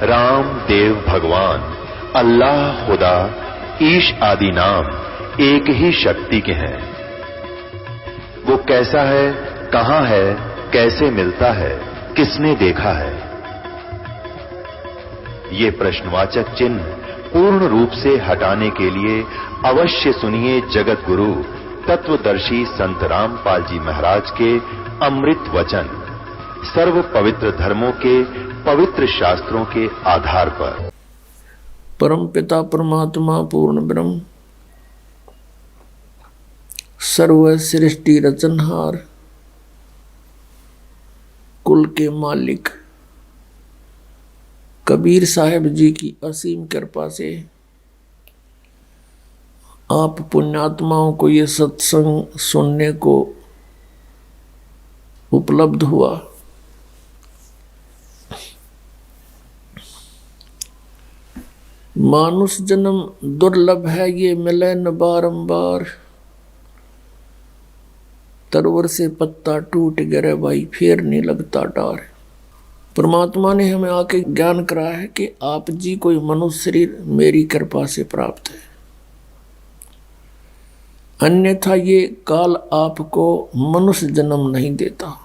राम, देव, भगवान, अल्लाह, खुदा, ईश आदि नाम एक ही शक्ति के हैं। वो कैसा है, कहां है, कैसे मिलता है, किसने देखा है? ये प्रश्नवाचक चिन्ह पूर्ण रूप से हटाने के लिए अवश्य सुनिए जगत गुरु तत्वदर्शी संत रामपाल जी महाराज के अमृत वचन, सर्व पवित्र धर्मों के पवित्र शास्त्रों के आधार पर। परम पिता परमात्मा पूर्ण ब्रह्म, सर्व सृष्टि रचनहार, कुल के मालिक कबीर साहब जी की असीम कृपा से आप पुण्यात्माओं को ये सत्संग सुनने को उपलब्ध हुआ। मानुष जन्म दुर्लभ है, ये मिले न बारंबार। तरवर से पत्ता टूट गिरे भाई, फिर नहीं लगता डार। परमात्मा ने हमें आके ज्ञान कराया है कि आप जी कोई मनुष्य शरीर मेरी कृपा से प्राप्त है, अन्यथा ये काल आपको मनुष्य जन्म नहीं देता।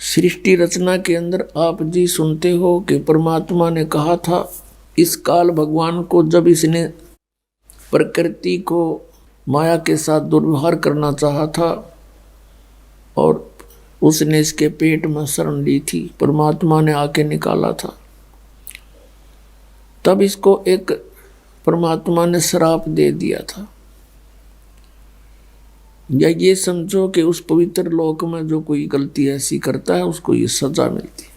सृष्टि रचना के अंदर आप जी सुनते हो कि परमात्मा ने कहा था, इस काल भगवान को जब इसने प्रकृति को माया के साथ दुर्व्यवहार करना चाहा था और उसने इसके पेट में शरण ली थी, परमात्मा ने आके निकाला था। तब इसको एक परमात्मा ने श्राप दे दिया था, या ये समझो कि उस पवित्र लोक में जो कोई गलती ऐसी करता है उसको ये सजा मिलती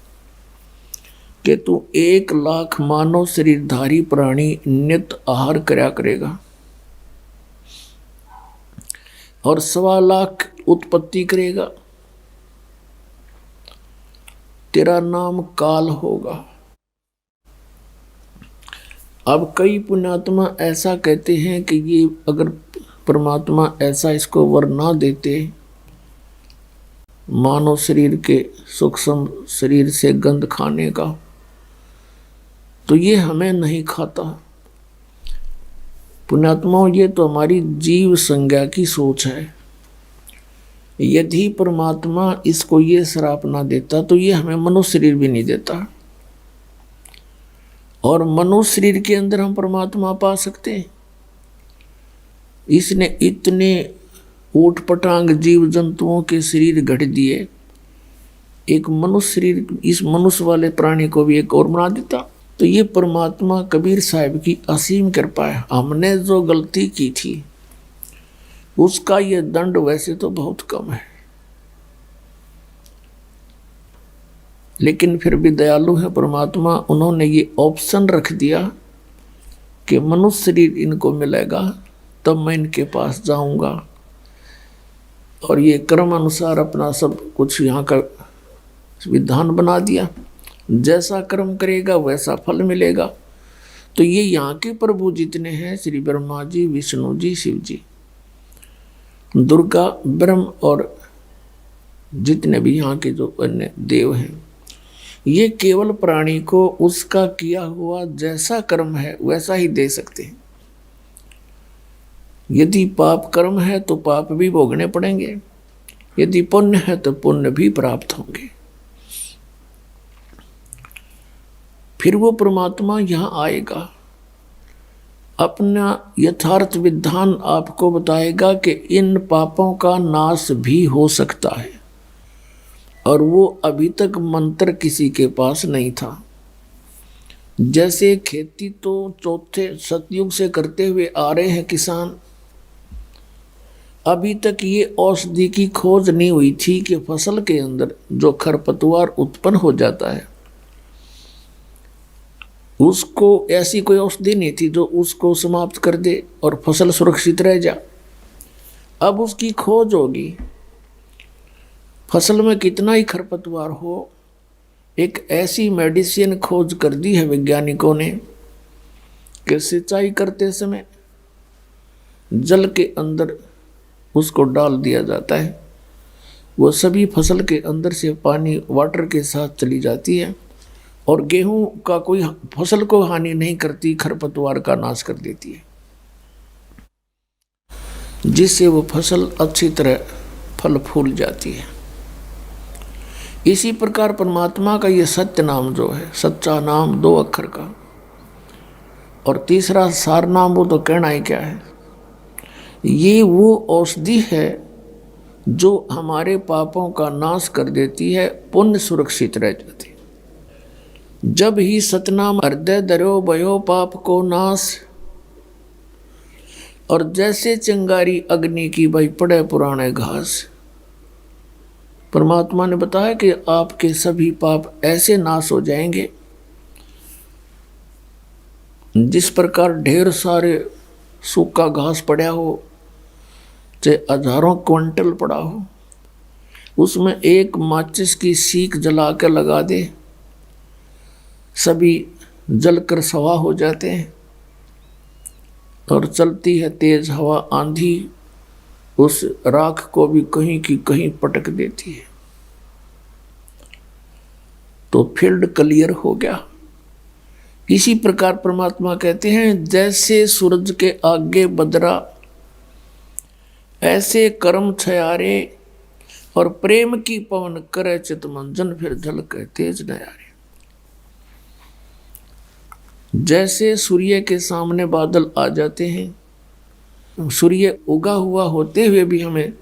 कि तू 1,00,000 मानव शरीरधारी प्राणी नित्य आहार करया करेगा और 1,25,000 उत्पत्ति करेगा, तेरा नाम काल होगा। अब कई पुण्यात्मा ऐसा कहते हैं कि ये अगर परमात्मा ऐसा इसको वर ना देते, मानव शरीर के सूक्ष्म शरीर से गंध खाने का, तो ये हमें नहीं खाता। पुण्यात्माओं, ये तो हमारी जीव संज्ञा की सोच है। यदि परमात्मा इसको ये श्राप ना देता तो ये हमें मनुष्य शरीर भी नहीं देता, और मनुष्य शरीर के अंदर हम परमात्मा पा सकते हैं। इसने इतने ऊट पटांग जीव जंतुओं के शरीर गढ़ दिए, एक मनुष्य शरीर इस मनुष्य वाले प्राणी को भी एक और बना देता। तो ये परमात्मा कबीर साहब की असीम कृपा है। हमने जो गलती की थी उसका ये दंड वैसे तो बहुत कम है, लेकिन फिर भी दयालु है परमात्मा। उन्होंने ये ऑप्शन रख दिया कि मनुष्य शरीर इनको मिलेगा तब मैं इनके पास जाऊंगा, और ये कर्म अनुसार अपना सब कुछ यहाँ का विधान बना दिया। जैसा कर्म करेगा वैसा फल मिलेगा। तो ये यहाँ के प्रभु जितने हैं, श्री ब्रह्मा जी, विष्णु जी, शिव जी, दुर्गा, ब्रह्म और जितने भी यहाँ के जो अन्य देव हैं, ये केवल प्राणी को उसका किया हुआ जैसा कर्म है वैसा ही दे सकते हैं। यदि पाप कर्म है तो पाप भी भोगने पड़ेंगे, यदि पुण्य है तो पुण्य भी प्राप्त होंगे। फिर वो परमात्मा यहाँ आएगा, अपना यथार्थ विधान आपको बताएगा कि इन पापों का नाश भी हो सकता है, और वो अभी तक मंत्र किसी के पास नहीं था। जैसे खेती तो चौथे सतयुग से करते हुए आ रहे हैं किसान, अभी तक ये औषधि की खोज नहीं हुई थी कि फसल के अंदर जो खरपतवार उत्पन्न हो जाता है उसको ऐसी कोई औषधि नहीं थी जो उसको समाप्त कर दे और फसल सुरक्षित रह जा। अब उसकी खोज होगी। फसल में कितना ही खरपतवार हो, एक ऐसी मेडिसिन खोज कर दी है वैज्ञानिकों ने कि सिंचाई करते समय जल के अंदर उसको डाल दिया जाता है वो सभी फसल के अंदर से पानी वाटर के साथ चली जाती है और गेहूं का कोई फसल को हानि नहीं करती, खरपतवार का नाश कर देती है, जिससे वो फसल अच्छी तरह फल फूल जाती है। इसी प्रकार परमात्मा का ये सत्य नाम जो है, सच्चा नाम 2 अक्षर का, और तीसरा सार नाम, वो तो कहना ही क्या है। ये वो औषधि है जो हमारे पापों का नाश कर देती है, पुण्य सुरक्षित रह जाती है। जब ही सतनाम हृदय धरो भयो पाप को नाश, और जैसे चिंगारी अग्नि की भाई पड़े पुराने घास। परमात्मा ने बताया कि आपके सभी पाप ऐसे नाश हो जाएंगे जिस प्रकार ढेर सारे सूखा घास पड़ा हो, चाहे हजारों क्विंटल पड़ा हो, उसमें एक माचिस की सीख जला कर लगा दे, सभी जलकर सवा हो जाते हैं। और चलती है तेज हवा आंधी, उस राख को भी कहीं की कहीं पटक देती है, तो फील्ड क्लियर हो गया। इसी प्रकार परमात्मा कहते हैं, जैसे सूरज के आगे बदरा, ऐसे कर्म छयारे, और प्रेम की पवन करे चित मंजन, फिर झलके तेज नयारे। जैसे सूर्य के सामने बादल आ जाते हैं, सूर्य उगा हुआ होते हुए भी हमें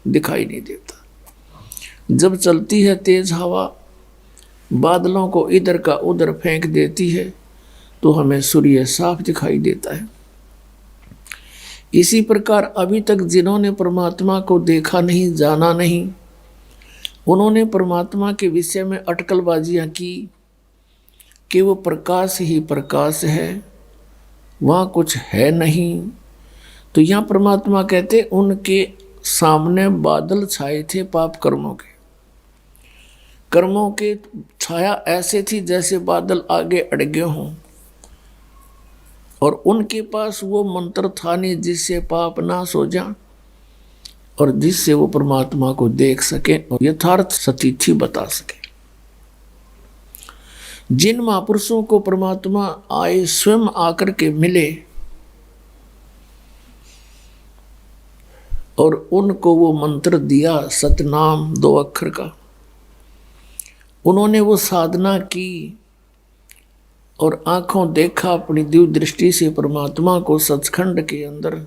दिखाई नहीं देता। जब चलती है तेज हवा, बादलों को इधर का उधर फेंक देती है, तो हमें सूर्य साफ दिखाई देता है। इसी प्रकार अभी तक जिन्होंने परमात्मा को देखा नहीं, जाना नहीं, उन्होंने परमात्मा के विषय में अटकलबाजियां की कि वो प्रकाश ही प्रकाश है, वहाँ कुछ है नहीं। तो यहाँ परमात्मा कहते उनके सामने बादल छाए थे पाप कर्मों के। कर्मों के छाया ऐसे थी जैसे बादल आगे अड़गे हों, और उनके पास वो मंत्र था नहीं जिससे पाप नाश हो जा और जिससे वो परमात्मा को देख सके और यथार्थ सतीथि बता सके। जिन महापुरुषों को परमात्मा आए स्वयं आकर के मिले और उनको वो मंत्र दिया सतनाम 2 अक्षर का, उन्होंने वो साधना की और आंखों देखा अपनी दिव्य दृष्टि से परमात्मा को सचखंड के अंदर,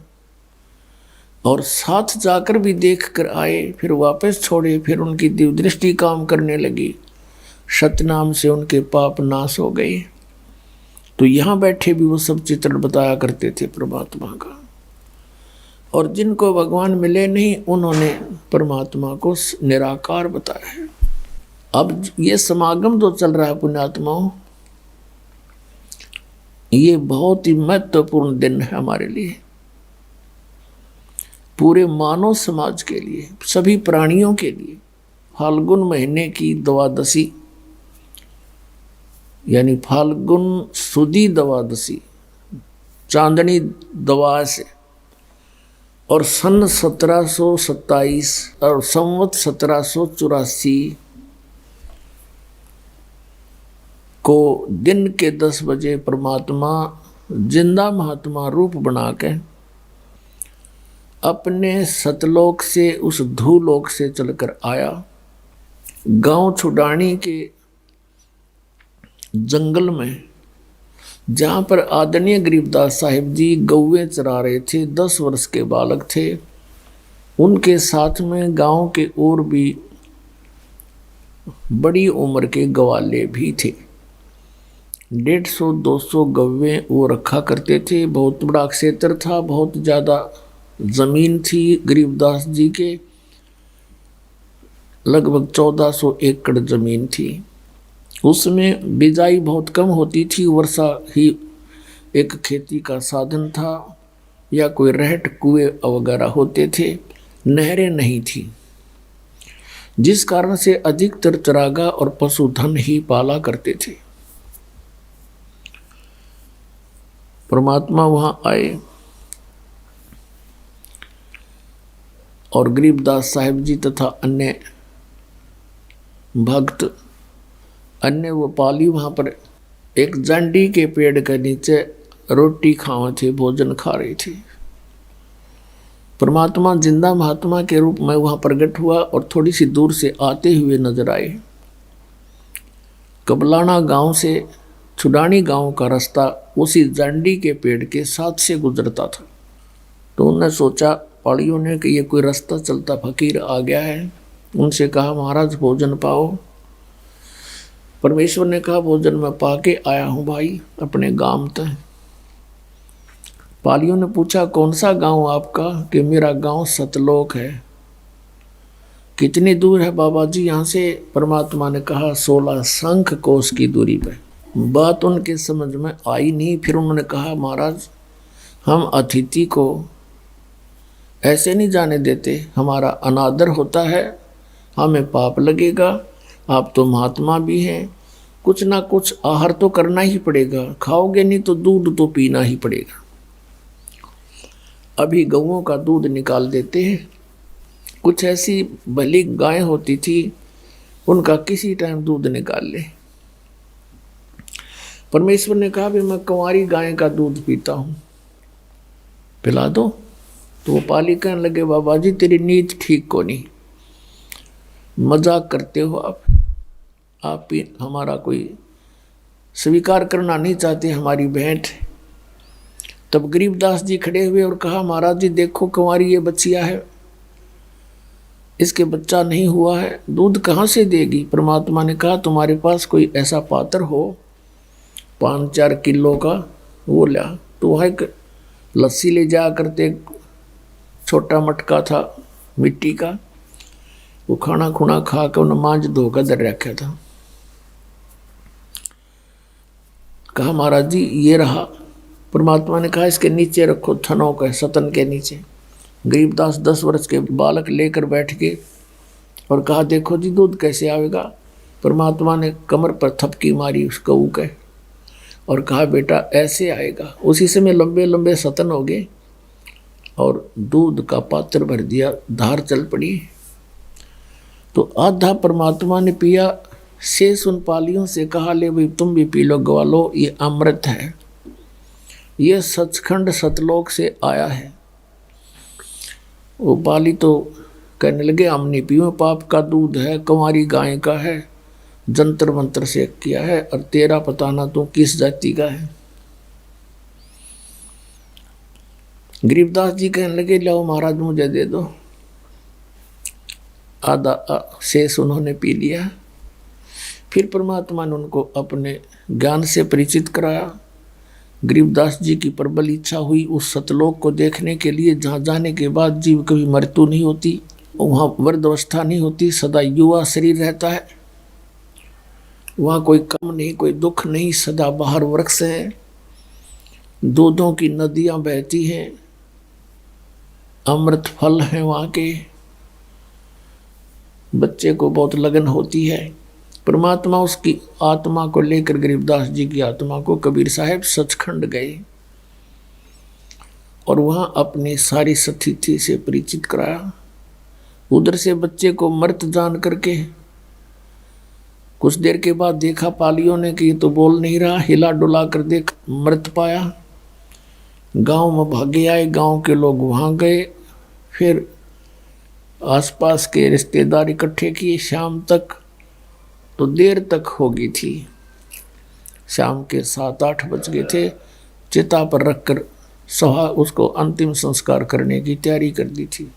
और साथ जाकर भी देख कर आए, फिर वापस छोड़े, फिर उनकी दिव्य दृष्टि काम करने लगी, सतनाम से उनके पाप नाश हो गए। तो यहाँ बैठे भी वो सब चित्रण बताया करते थे परमात्मा का, और जिनको भगवान मिले नहीं उन्होंने परमात्मा को निराकार बताया है। अब ये समागम जो चल रहा है पुण्यात्माओं, ये बहुत ही महत्वपूर्ण दिन है हमारे लिए, पूरे मानव समाज के लिए, सभी प्राणियों के लिए। फाल्गुन महीने की द्वादशी यानी फाल्गुन सुदी द्वादशी, चांदनी द्वादश, और सन 1727 और संवत 1784 को दिन के 10 बजे परमात्मा जिंदा महात्मा रूप बना के अपने सतलोक से, उस धूलोक से चलकर आया। गांव छुडानी के जंगल में, जहाँ पर आदरणीय गरीबदास साहिब जी गौवे चरा रहे थे, 10 वर्ष के बालक थे, उनके साथ में गांव के और भी बड़ी उम्र के ग्वाले भी थे। 150-200 गौवे वो रखा करते थे। बहुत बड़ा क्षेत्र था, बहुत ज़्यादा जमीन थी गरीबदास जी के, लगभग 1400 एकड़ जमीन थी। उसमें बिजाई बहुत कम होती थी, वर्षा ही एक खेती का साधन था, या कोई रहट कुएं वगैरह होते थे, नहरें नहीं थी, जिस कारण से अधिकतर चरागा और पशुधन ही पाला करते थे। परमात्मा वहां आए और गरीबदास साहिब जी तथा अन्य भक्त, अन्य वो पाली वहाँ पर एक जांडी के पेड़ के नीचे रोटी खावे थे, भोजन खा रही थी। परमात्मा जिंदा महात्मा के रूप में वहाँ प्रकट हुआ और थोड़ी सी दूर से आते हुए नजर आए। कबलाना गांव से छुडानी गांव का रास्ता उसी जांडी के पेड़ के साथ से गुजरता था। तो उन्होंने सोचा पाड़ियों ने कि ये कोई रास्ता चलता फकीर आ गया है। उनसे कहा महाराज भोजन पाओ। परमेश्वर ने कहा भोजन मैं पाके आया हूँ भाई अपने गांव तक। पालियों ने पूछा कौन सा गांव आपका? कि मेरा गांव सतलोक है। कितनी दूर है बाबा जी यहाँ से? परमात्मा ने कहा 16 शंख कोस की दूरी पे। बात उनके समझ में आई नहीं। फिर उन्होंने कहा महाराज हम अतिथि को ऐसे नहीं जाने देते, हमारा अनादर होता है, हमें पाप लगेगा। आप तो महात्मा भी हैं, कुछ ना कुछ आहार तो करना ही पड़ेगा, खाओगे नहीं तो दूध तो पीना ही पड़ेगा। अभी गऊओं का दूध निकाल देते हैं। कुछ ऐसी भली गायें होती थी, उनका किसी टाइम दूध निकाल ले। परमेश्वर ने कहा भी मैं कुंवारी गाय का दूध पीता हूँ, पिला दो। तो वो पाली कहने लगे बाबा जी तेरी नीयत ठीक को नहीं, मजाक करते हो आप भी हमारा कोई स्वीकार करना नहीं चाहते हमारी भेंट। तब गरीबदास जी खड़े हुए और कहा महाराज जी देखो कुंवारी ये बच्चिया है, इसके बच्चा नहीं हुआ है, दूध कहाँ से देगी? परमात्मा ने कहा तुम्हारे पास कोई ऐसा पात्र हो 5-4 किलो का, वो ला। तो वह एक लस्सी ले जा करते, छोटा मटका था मिट्टी का, वो खाना खुना खा के उन्हें मांझ धोकर दर रखा था। कहा महाराज जी ये रहा। परमात्मा ने कहा इसके नीचे रखो, थनों के सतन के नीचे। गरीबदास 10 वर्ष के बालक लेकर बैठ गए और कहा देखो जी दूध कैसे आवेगा। परमात्मा ने कमर पर थपकी मारी उस गऊ के और कहा बेटा ऐसे आएगा। उसी समय लंबे लंबे सतन हो गए और दूध का पात्र भर दिया, धार चल पड़ी। तो आधा परमात्मा ने पिया, शेष उन पालियों से कहा ले भाई तुम भी पी लो ग्वालो, ये अमृत है, ये सचखंड सतलोक से आया है। वो पाली तो कहने लगे हम नहीं पियो, पाप का दूध है, कुंवारी गाय का है, जंतर मंत्र से किया है, और तेरा पता ना तू किस जाति का है। गरीबदास जी कहने लगे लाओ महाराज मुझे दे दो। आधा शेष उन्होंने पी लिया। फिर परमात्मा ने उनको अपने ज्ञान से परिचित कराया। गरीबदास जी की प्रबल इच्छा हुई उस सतलोक को देखने के लिए, जहाँ जाने के बाद जीव कभी मृत्यु नहीं होती, वहाँ वृद्धावस्था नहीं होती, सदा युवा शरीर रहता है। वहाँ कोई कम नहीं, कोई दुख नहीं, सदा बाहर वृक्ष हैं, दूधों की नदियाँ बहती हैं, अमृत फल हैं वहाँ के। बच्चे को बहुत लगन होती है। परमात्मा उसकी आत्मा को लेकर, गरीबदास जी की आत्मा को कबीर साहब सचखंड गए और वहाँ अपनी सारी स्थिति से परिचित कराया। उधर से बच्चे को मृत जान करके कुछ देर के बाद देखा पालियों ने कि ये तो बोल नहीं रहा, हिला डुला कर देख मृत पाया। गांव में भागे आए, गांव के लोग वहाँ गए, फिर आसपास के रिश्तेदार इकट्ठे किए। शाम तक तो देर तक हो गई थी, शाम के 7-8 बज गए थे। चिता पर रखकर सहा उसको अंतिम संस्कार करने की तैयारी कर दी थी।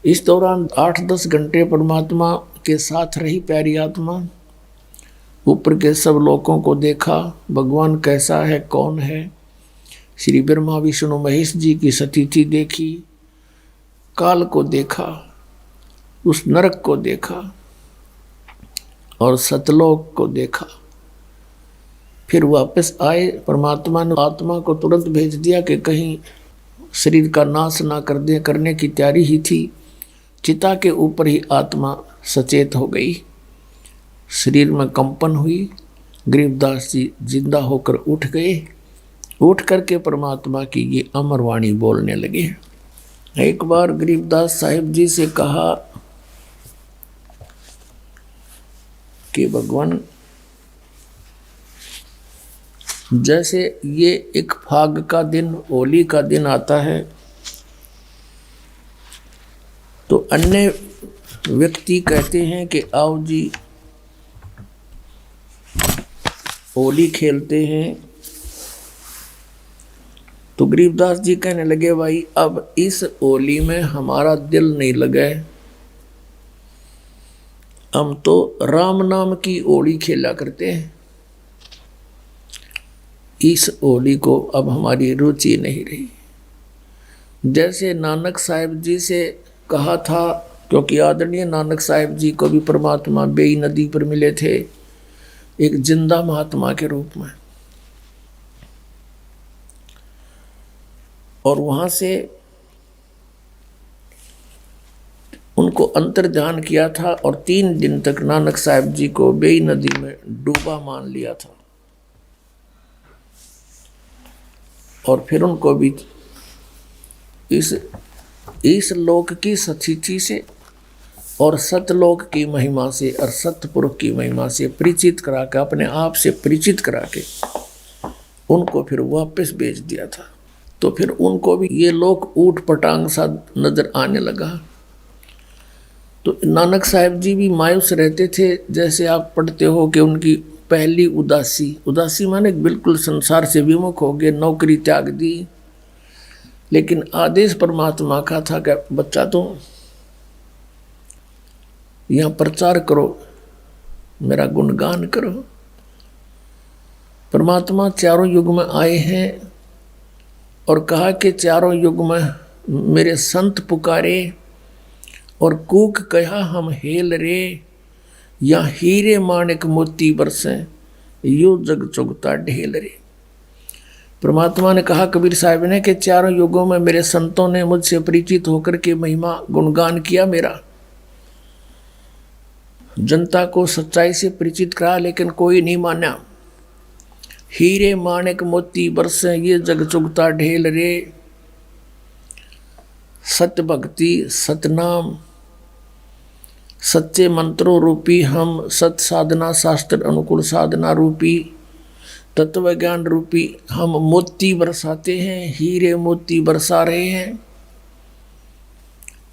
इस दौरान 8-10 घंटे परमात्मा के साथ रही प्यारी आत्मा। ऊपर के सब लोगों को देखा, भगवान कैसा है, कौन है। श्री ब्रह्मा विष्णु महेश जी की स्थिति देखी, काल को देखा, उस नरक को देखा और सतलोक को देखा। फिर वापस आए। परमात्मा ने आत्मा को तुरंत भेज दिया कि कहीं शरीर का नाश ना कर दे, करने की तैयारी ही थी। चिता के ऊपर ही आत्मा सचेत हो गई, शरीर में कंपन हुई। गरीबदास जी जिंदा होकर उठ गए। उठ करके परमात्मा की ये अमर वाणी बोलने लगे। एक बार गरीबदास साहिब जी से कहा कि भगवान, जैसे ये एक फाग का दिन, होली का दिन आता है, तो अन्य व्यक्ति कहते हैं कि आओ जी होली खेलते हैं। तो गरीबदास जी कहने लगे, भाई अब इस होली में हमारा दिल नहीं लगा है, हम तो राम नाम की होली खेला करते हैं, इस होली को अब हमारी रुचि नहीं रही। जैसे नानक साहिब जी से कहा था, क्योंकि आदरणीय नानक साहिब जी को भी परमात्मा बेई नदी पर मिले थे एक जिंदा महात्मा के रूप में, और वहां से उनको अंतर्ध्यान किया था और 3 दिन तक नानक साहिब जी को बेई नदी में डूबा मान लिया था। और फिर उनको भी इस लोक की सचिति से और सतलोक की महिमा से और सतपुरुष की महिमा से परिचित करा के, अपने आप से परिचित करा के उनको फिर वापस भेज दिया था। तो फिर उनको भी ये लोक ऊट पटांग सा नजर आने लगा। तो नानक साहिब जी भी मायूस रहते थे। जैसे आप पढ़ते हो कि उनकी पहली उदासी माने बिल्कुल संसार से विमुख हो गए, नौकरी त्याग दी। लेकिन आदेश परमात्मा का था कि बच्चा तुम यहाँ प्रचार करो, मेरा गुणगान करो। परमात्मा चारों युग में आए हैं और कहा कि चारों युग में मेरे संत पुकारे और कूक कहा हम हेल रे, या हीरे माणिक मोती बरसे यो जग चुगता ढेल रे। परमात्मा ने कहा कबीर साहब ने कि चारों युगों में मेरे संतों ने मुझसे परिचित होकर के महिमा गुणगान किया मेरा, जनता को सच्चाई से परिचित करा, लेकिन कोई नहीं माना। हीरे माणिक मोती बरसे ये जग चुगता ढेल रे। सत्य भक्ति सतनाम सच्चे मंत्रों रूपी हम, सत साधना शास्त्र अनुकूल साधना रूपी, तत्व ज्ञान रूपी हम मोती बरसाते हैं, हीरे मोती बरसा रहे हैं।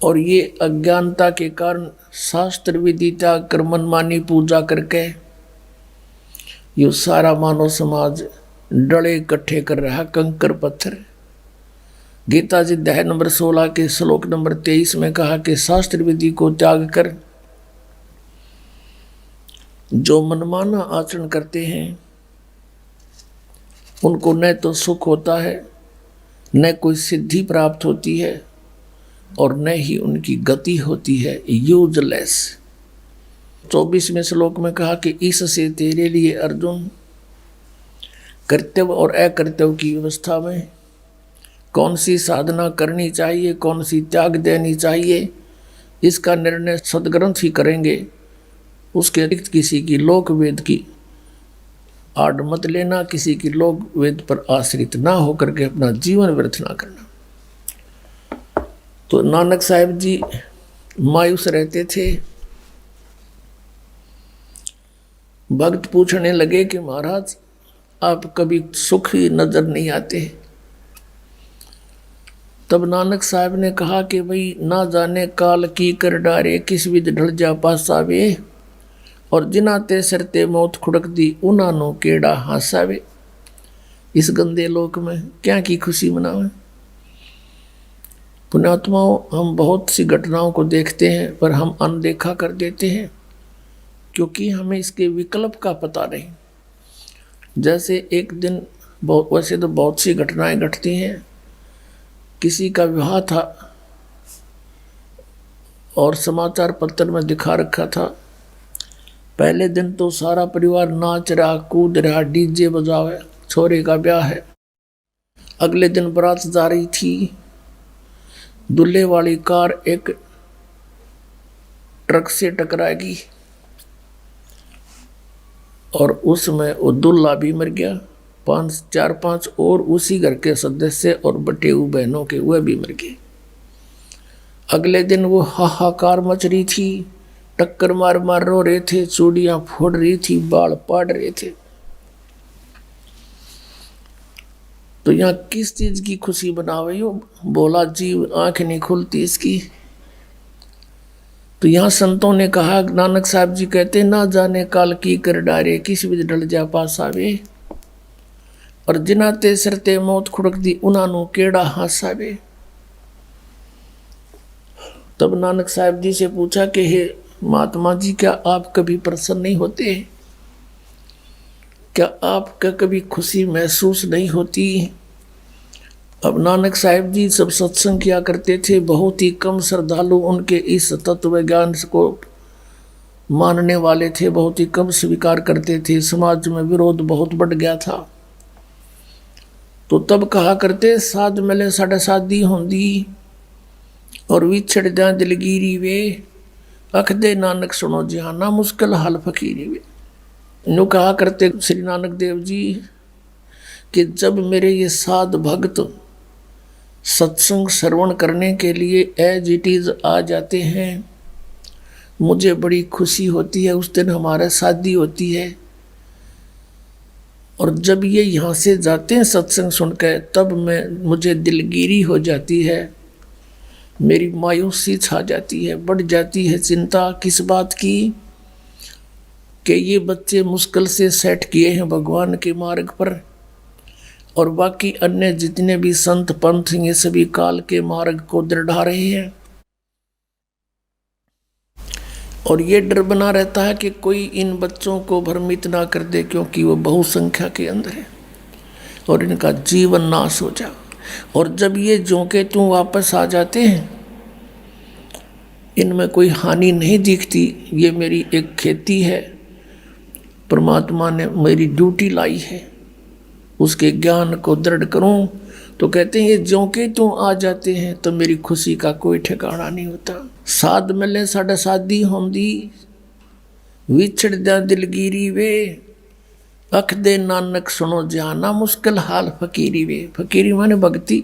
और ये अज्ञानता के कारण शास्त्र विधि त्याग कर मनमानी पूजा करके ये सारा मानव समाज डले इकट्ठे कर रहा, कंकर पत्थर। गीता जी अध्याय नंबर 16 के श्लोक नंबर 23 में कहा कि शास्त्र विधि को त्याग कर जो मनमाना आचरण करते हैं उनको न तो सुख होता है, न कोई सिद्धि प्राप्त होती है, और न ही उनकी गति होती है, यूजलेस। 24वें श्लोक में कहा कि इससे तेरे लिए अर्जुन कर्तव्य और अकर्तव्य की व्यवस्था में कौन सी साधना करनी चाहिए, कौन सी त्याग देनी चाहिए, इसका निर्णय सदग्रंथ ही करेंगे। उसके अतिरिक्त किसी की लोक वेद की आड़ मत लेना, किसी की लोक वेद पर आश्रित ना होकर के अपना जीवन व्यर्थ ना करना। तो नानक साहिब जी मायूस रहते थे। भक्त पूछने लगे कि महाराज आप कभी सुखी नजर नहीं आते। तब नानक साहब ने कहा कि भाई ना जाने काल की कर डारे, किस विध ढल जा पासावे, और जिनाते सरते मौत खुड़क दी उनानो केड़ा हासावे। इस गंदे लोक में क्या की खुशी मनावे। पुण्यात्माओं, हम बहुत सी घटनाओं को देखते हैं पर हम अनदेखा कर देते हैं क्योंकि हमें इसके विकल्प का पता नहीं। जैसे एक दिन वैसे तो बहुत सी घटनाएं घटती हैं। किसी का विवाह था और समाचार पत्र में दिखा रखा था। पहले दिन तो सारा परिवार नाच रहा, कूद रहा, डीजे बजावे, छोरे का ब्याह है। अगले दिन बारात जा रही थी। दूल्हे वाली कार एक ट्रक से टकराएगी और उसमें वो दूल्हा भी मर गया, 4-5 और उसी घर के सदस्य और बटे हुए बहनों के वह भी मर गए। अगले दिन वो हाहाकार मच रही थी, टक्कर मार मार रो रहे थे, चूड़ियां फोड़ रही थी, बाल पाड़ रहे थे। तो यहाँ किस चीज की खुशी बनावे हो? बोला जीव आंख नहीं खुलती इसकी। तो यहाँ संतों ने कहा, नानक साहब जी कहते ना जाने काल की कर डारे, किस विध डल जा पास आवे, और जिना ते सरते मौत खुड़क दी उन्होंने केड़ा हास आवे। तब नानक साहब जी से पूछा कि हे महात्मा जी, क्या आप कभी प्रसन्न नहीं होते? क्या आपका कभी खुशी महसूस नहीं होती? अब नानक साहब जी सब सत्संग किया करते थे, बहुत ही कम श्रद्धालु उनके इस तत्व ज्ञान को मानने वाले थे, बहुत ही कम स्वीकार करते थे, समाज में विरोध बहुत बढ़ गया था। तो तब कहा करते, साध मिले साढ़े शादी होंदी और विछड़ जा दिलगिरी वे, अख दे नानक सुनो जहाना मुश्किल हाल फकीरी वे। नु कहा करते श्री नानक देव जी कि जब मेरे ये साध भक्त सत्संग श्रवण करने के लिए एज इट इज आ जाते हैं, मुझे बड़ी खुशी होती है। उस दिन हमारा शादी होती है, और जब ये यहाँ से जाते हैं सत्संग सुनकर, तब मुझे दिलगिरी हो जाती है, मेरी मायूसी छा जाती है, बढ़ जाती है चिंता किस बात की कि ये बच्चे मुश्किल से सेट किए हैं भगवान के मार्ग पर, और बाकी अन्य जितने भी संत पंथ ये सभी काल के मार्ग को दृढ़ा रहे हैं। और ये डर बना रहता है कि कोई इन बच्चों को भ्रमित ना कर दे, क्योंकि वो बहुसंख्या के अंदर है और इनका जीवन नाश हो जाए। और जब ये जोंके त्यों वापस आ जाते हैं, इनमें कोई हानि नहीं दिखती। ये मेरी एक खेती है, परमात्मा ने मेरी ड्यूटी लाई है, उसके ज्ञान को दृढ़ करूं। तो कहते हैं ये जोंके त्यों आ जाते हैं, तो मेरी खुशी का कोई ठिकाना नहीं होता। साध मिले साढ़े शादी होंदी, विछड़ जा दिलगिरी वे, अख दे नानक सुनो जाना मुश्किल हाल फकीरी वे। फकीरी माने भक्ति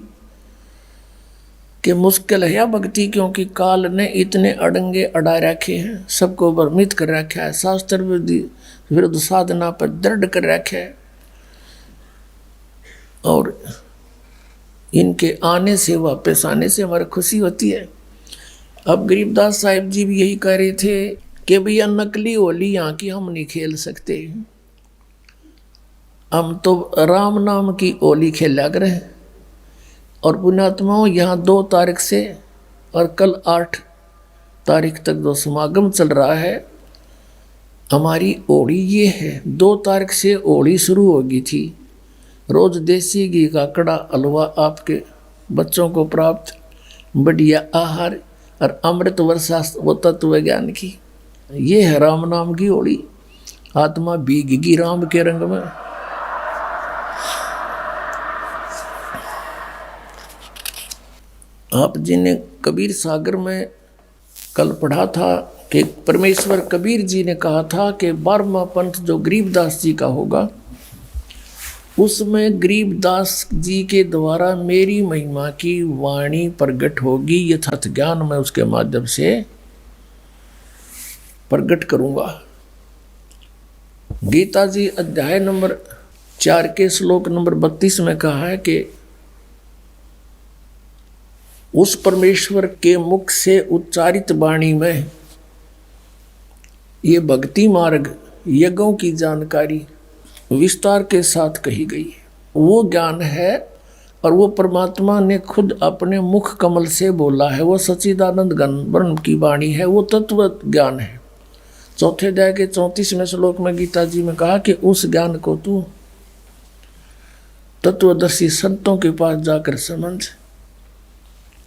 के मुश्किल है या भक्ति, क्योंकि काल ने इतने अड़ंगे अड़ा रखे हैं, सबको भ्रमित कर रखा है, शास्त्र विरुद्ध साधना पर दृढ़ कर रखा है, और इनके आने से वापस आने से हमारी खुशी होती है। अब गरीबदास साहिब जी भी यही कह रहे थे कि भैया नकली होली यहाँ की हम नहीं खेल सकते, हम तो राम नाम की होली खेला करें। और पुण्यात्माओं, यहाँ 2 तारीख से और कल 8 तारीख तक जो समागम चल रहा है, हमारी होली ये है। 2 तारीख से होली शुरू होगी थी। रोज देसी घी का कड़ा हलवा आपके बच्चों को प्राप्त, बढ़िया आहार और अमृत वर्षा वो तत्व ज्ञान की, ये है राम नाम की होली। आत्मा भीगेगी राम के रंग में। आप जी ने कबीर सागर में कल पढ़ा था कि परमेश्वर कबीर जी ने कहा था कि 12वां पंथ जो गरीबदास जी का होगा, उसमें गरीबदास जी के द्वारा मेरी महिमा की वाणी प्रकट होगी, यथार्थ ज्ञान मैं उसके माध्यम से प्रकट करूंगा। गीता जी अध्याय नंबर 4 के श्लोक नंबर 32 में कहा है कि उस परमेश्वर के मुख से उच्चारित वाणी में ये भक्ति मार्ग यज्ञों की जानकारी विस्तार के साथ कही गई है। वो ज्ञान है और वो परमात्मा ने खुद अपने मुख कमल से बोला है। वो सच्चिदानंद ब्रह्म की वाणी है, वो तत्व ज्ञान है। 4 अध्याय के 34वें श्लोक में गीता जी में कहा कि उस ज्ञान को तू तत्वदर्शी संतों के पास जाकर समझ,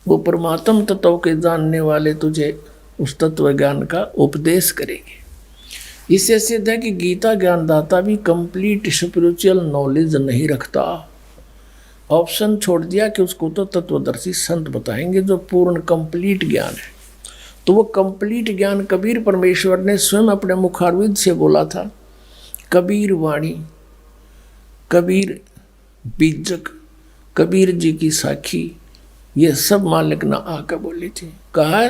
वो परमात्म तत्व के जानने वाले तुझे उस तत्व ज्ञान का उपदेश करेंगे। इससे सिद्ध है कि गीता ज्ञानदाता भी कंप्लीट स्पिरिचुअल नॉलेज नहीं रखता। ऑप्शन छोड़ दिया कि उसको तो तत्वदर्शी संत बताएंगे जो पूर्ण कंप्लीट ज्ञान है। तो वो कंप्लीट ज्ञान कबीर परमेश्वर ने स्वयं अपने मुखारविंद से बोला था। कबीर वाणी, कबीर बीजक, कबीर जी की साखी, ये सब मालिक ना आकर बोली थी। कहा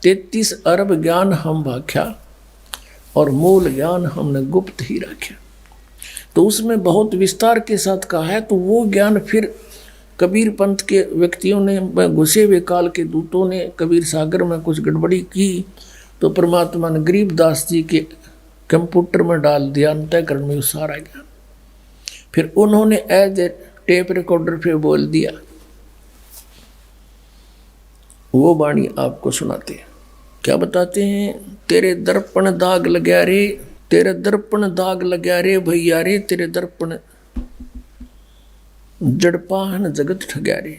33 अरब ज्ञान हम भाख्या और मूल ज्ञान हमने गुप्त ही रखा। तो उसमें बहुत विस्तार के साथ कहा है। तो वो ज्ञान फिर कबीर पंथ के व्यक्तियों ने, घुसे हुए काल के दूतों ने कबीर सागर में कुछ गड़बड़ी की, तो परमात्मा ने गरीबदास जी के कंप्यूटर में डाल दिया अंतःकरण में सारा ज्ञान। फिर उन्होंने एज ए टेप रिकॉर्डर पे बोल दिया। वो वाणी आपको सुनाते हैं। क्या बताते हैं? तेरे दर्पण दाग लग्या रे, तेरे दर्पण दाग लग्या रे भैया रे, तेरे दर्पण जड़पाहन जगत ठग्या रे।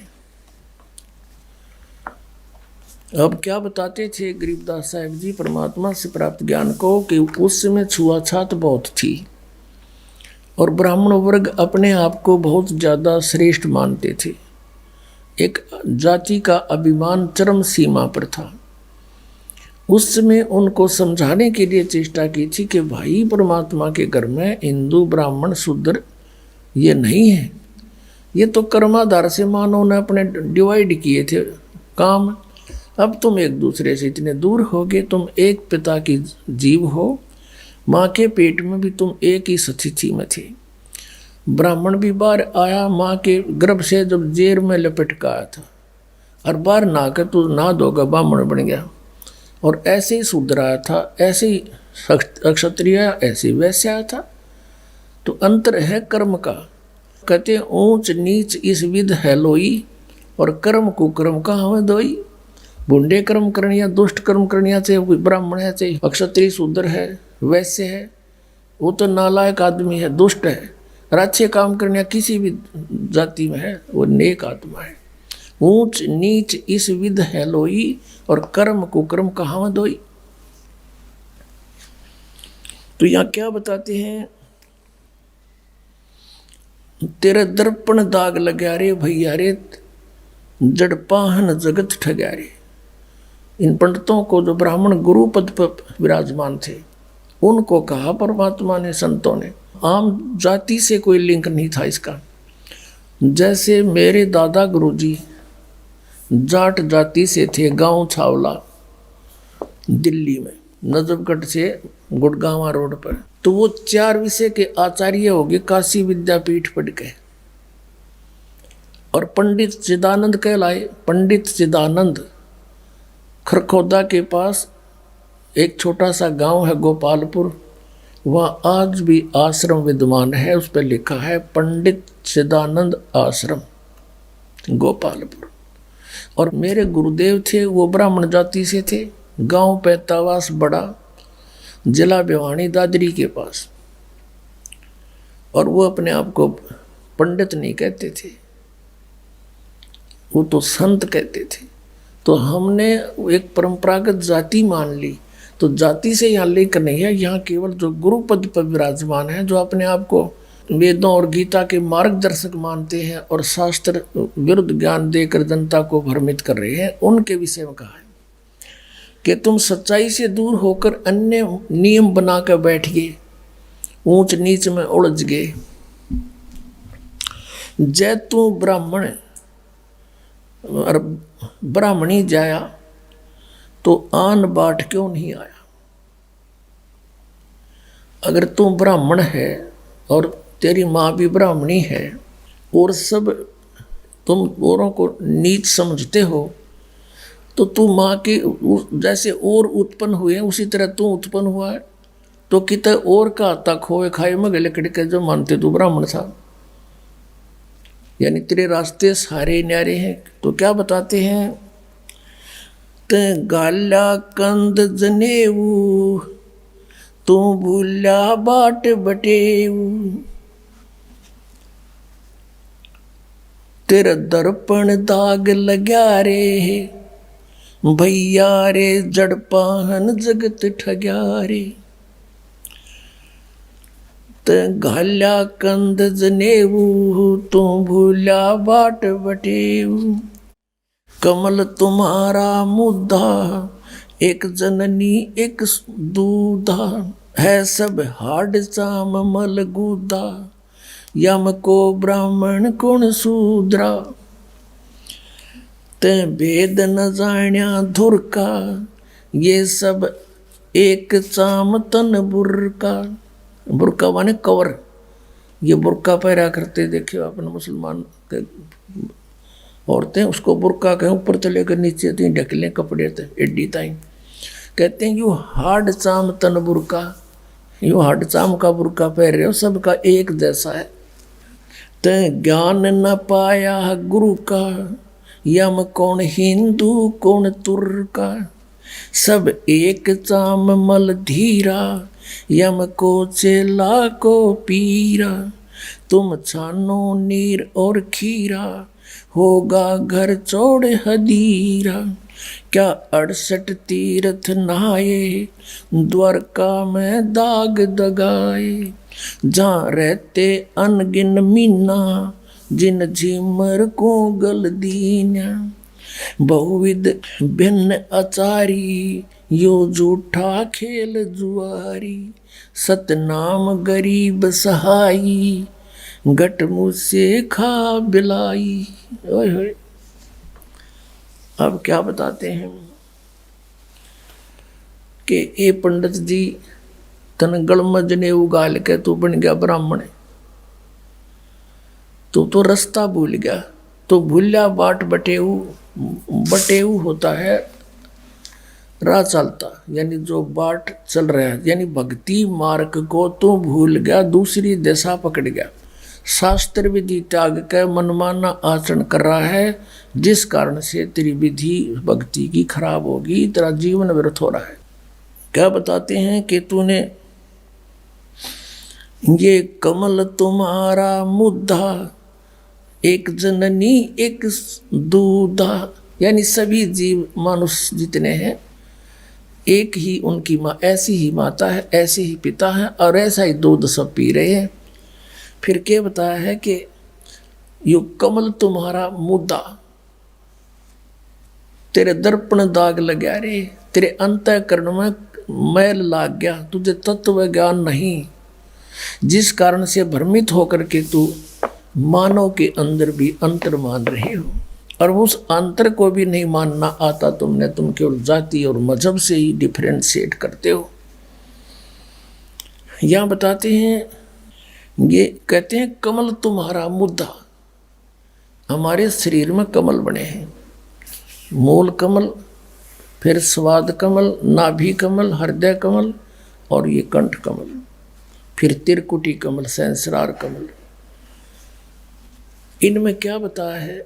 अब क्या बताते थे गरीबदास साहब जी परमात्मा से प्राप्त ज्ञान को, कि उस समय छुआछात बहुत थी और ब्राह्मण वर्ग अपने आप को बहुत ज़्यादा श्रेष्ठ मानते थे। एक जाति का अभिमान चरम सीमा पर था। उस समय उनको समझाने के लिए चेष्टा की थी कि भाई परमात्मा के घर में हिंदू ब्राह्मण शूद्र ये नहीं है, ये तो कर्माधार से मानव ने अपने डिवाइड किए थे काम। अब तुम एक दूसरे से इतने दूर हो गए, तुम एक पिता की जीव हो, माँ के पेट में भी तुम एक ही स्थिति में थे। ब्राह्मण भी बाहर आया माँ के गर्भ से जब जेर में लपेट का आया था, और बाहर नहाकर तू नहा धोकर ब्राह्मण बन गया। और ऐसे ही शूद्र आया था, ऐसे ही क्षत्रिय, ऐसे ही वैश्य आया था। तो अंतर है कर्म का। कहते ऊंच नीच इस विध है लोई, और कर्म कुकर्म का हमें दोई। बुंडे कर्म करनिया, दुष्ट कर्म करनिया, चाहे ब्राह्मण है, चाहे अक्षत्रिय शूद्र है, वैश्य है, वो तो नालायक आदमी है, दुष्ट है। और अच्छे काम करनिया किसी भी जाति में है, वो नेक आत्मा है। ऊंच नीच इस विध है लोई, और कर्म कुकर्म कहाँ दोई। तो यहाँ क्या बताते हैं? तेरे दर्पण दाग लग्या रे भैया रे, जड़पाहन जगत ठग्या रे। इन पंडितों को जो ब्राह्मण गुरु पद पर विराजमान थे, उनको कहा परमात्मा ने, संतों ने। आम जाति से कोई लिंक नहीं था इसका। जैसे मेरे दादा गुरुजी जाट जाति से थे, गांव छावला दिल्ली में, नजफगढ़ से गुड़गांवा रोड पर। तो वो 4 विषय के आचार्य हो गए, काशी विद्यापीठ पढ़ के, और पंडित चिदानंद कहलाए। पंडित चिदानंद खरखोदा के पास एक छोटा सा गांव है गोपालपुर, वहाँ आज भी आश्रम विद्यमान है। उस पर लिखा है पंडित चिदानंद आश्रम गोपालपुर। और मेरे गुरुदेव थे, वो ब्राह्मण जाति से थे। गांव पैतावास बड़ा, जिला भिवानी दादरी के पास। और वो अपने आप को पंडित नहीं कहते थे, वो तो संत कहते थे। तो हमने एक परंपरागत जाति मान ली। तो जाति से यहाँ लिंक नहीं है, यहाँ केवल जो गुरु पद पर विराजमान है, जो अपने आप को वेदों और गीता के मार्गदर्शक मानते हैं और शास्त्र विरुद्ध ज्ञान देकर जनता को भ्रमित कर रहे हैं, उनके विषय में कहा है कि तुम सच्चाई से दूर होकर अन्य नियम बनाकर बैठ गए, ऊंच नीच में उलझ गए। जय तू ब्राह्मण और ब्राह्मणी जाया, तो आन बाट क्यों नहीं आया? अगर तू ब्राह्मण है और तेरी माँ भी ब्राह्मणी है, और सब तुम औरों को नीच समझते हो, तो तू माँ के जैसे और उत्पन्न हुए उसी तरह तू उत्पन्न हुआ है। तो कितने और का आता खोए खाए में गले कड़के जो मानते तू ब्राह्मण था, यानी तेरे रास्ते सारे न्यारे हैं। तो क्या बताते हैं? ते गाला कंद जनेऊ, तू भूला बाट बटेऊ। तेरा दर्पण दाग लग्या रे भैया रे, जड़पाहन जगत ठग्या रे। ते घाल्या कंद जनेऊ, तू भूला बाट बटेऊ। कमल तुम्हारा मुद्दा, एक जननी एक दूधा। है सब हाड चाम मल गुदा, यम को ब्राह्मण कौन शूद्रा। ते भेद न जाण्या धुर का, ये सब एक चाम तन बुरका। बुरका माने कवर, ये बुरका पहरा करते देखियो अपने मुसलमान के औरतें, उसको बुरका कहें, ऊपर से लेकर नीचे तो ढकले कपड़े थे एडी ताई। कहते हैं यू हार्ड चाम तन बुरका, यू हार्ड चाम का बुरका पहन रहे हो, सबका एक जैसा है। ते ज्ञान न पाया गुरु का, यम कौन हिंदू कौन तुर्का। सब एक चाम मल धीरा, यम को चेला को पीरा। तुम छानो नीर और खीरा, होगा घर चौड़े हदीरा। क्या 68 तीर्थ नहाए, द्वारका में दाग दगाए। जहाँ रहते अनगिन मीना, जिन झिमर को गल दीना। बहुविध भिन्न आचारी, यो झूठा खेल जुआरी। सतनाम गरीब सहाई, गट मुझसे खा बिलाई। ओए होए, अब क्या बताते हैं कि ए पंडित जी तन गलमज ने उगाल के तू बन गया ब्राह्मण, तू तो रास्ता भूल गया। तो भूल्या बाट बटेऊ, बटेऊ होता है राह चलता, यानी जो बाट चल रहा है, यानी भक्ति मार्ग को तू भूल गया, दूसरी दिशा पकड़ गया। शास्त्र विधि त्याग के मनमाना आचरण कर रहा है, जिस कारण से तेरी विधि भक्ति की खराब होगी, तेरा जीवन व्यर्थ हो रहा है। क्या बताते हैं कि तूने ये कमल तुम्हारा मुद्दा, एक जननी एक दूधा, यानी सभी जीव मनुष्य जितने हैं एक ही उनकी माँ, ऐसी ही माता है, ऐसे ही पिता है और ऐसा ही दूध सब पी रहे हैं। फिर क्या बताया है कि यो कमल तुम्हारा मुद्दा, तेरे दर्पण दाग लगा रे, तेरे अंतःकरण में मैल लाग गया, तुझे तत्व ज्ञान नहीं, जिस कारण से भ्रमित होकर के तू मानव के अंदर भी अंतर मान रहे हो, और उस अंतर को भी नहीं मानना आता तुमने, तुम केवल जाति और मजहब से ही डिफरेंशिएट करते हो। यहाँ बताते हैं, ये कहते हैं कमल तुम्हारा मुद्दा, हमारे शरीर में कमल बने हैं, मूल कमल, फिर स्वाद कमल, नाभि कमल, हृदय कमल और ये कंठ कमल, फिर तिरकुटी कमल, सहस्रार कमल। इनमें क्या बताया है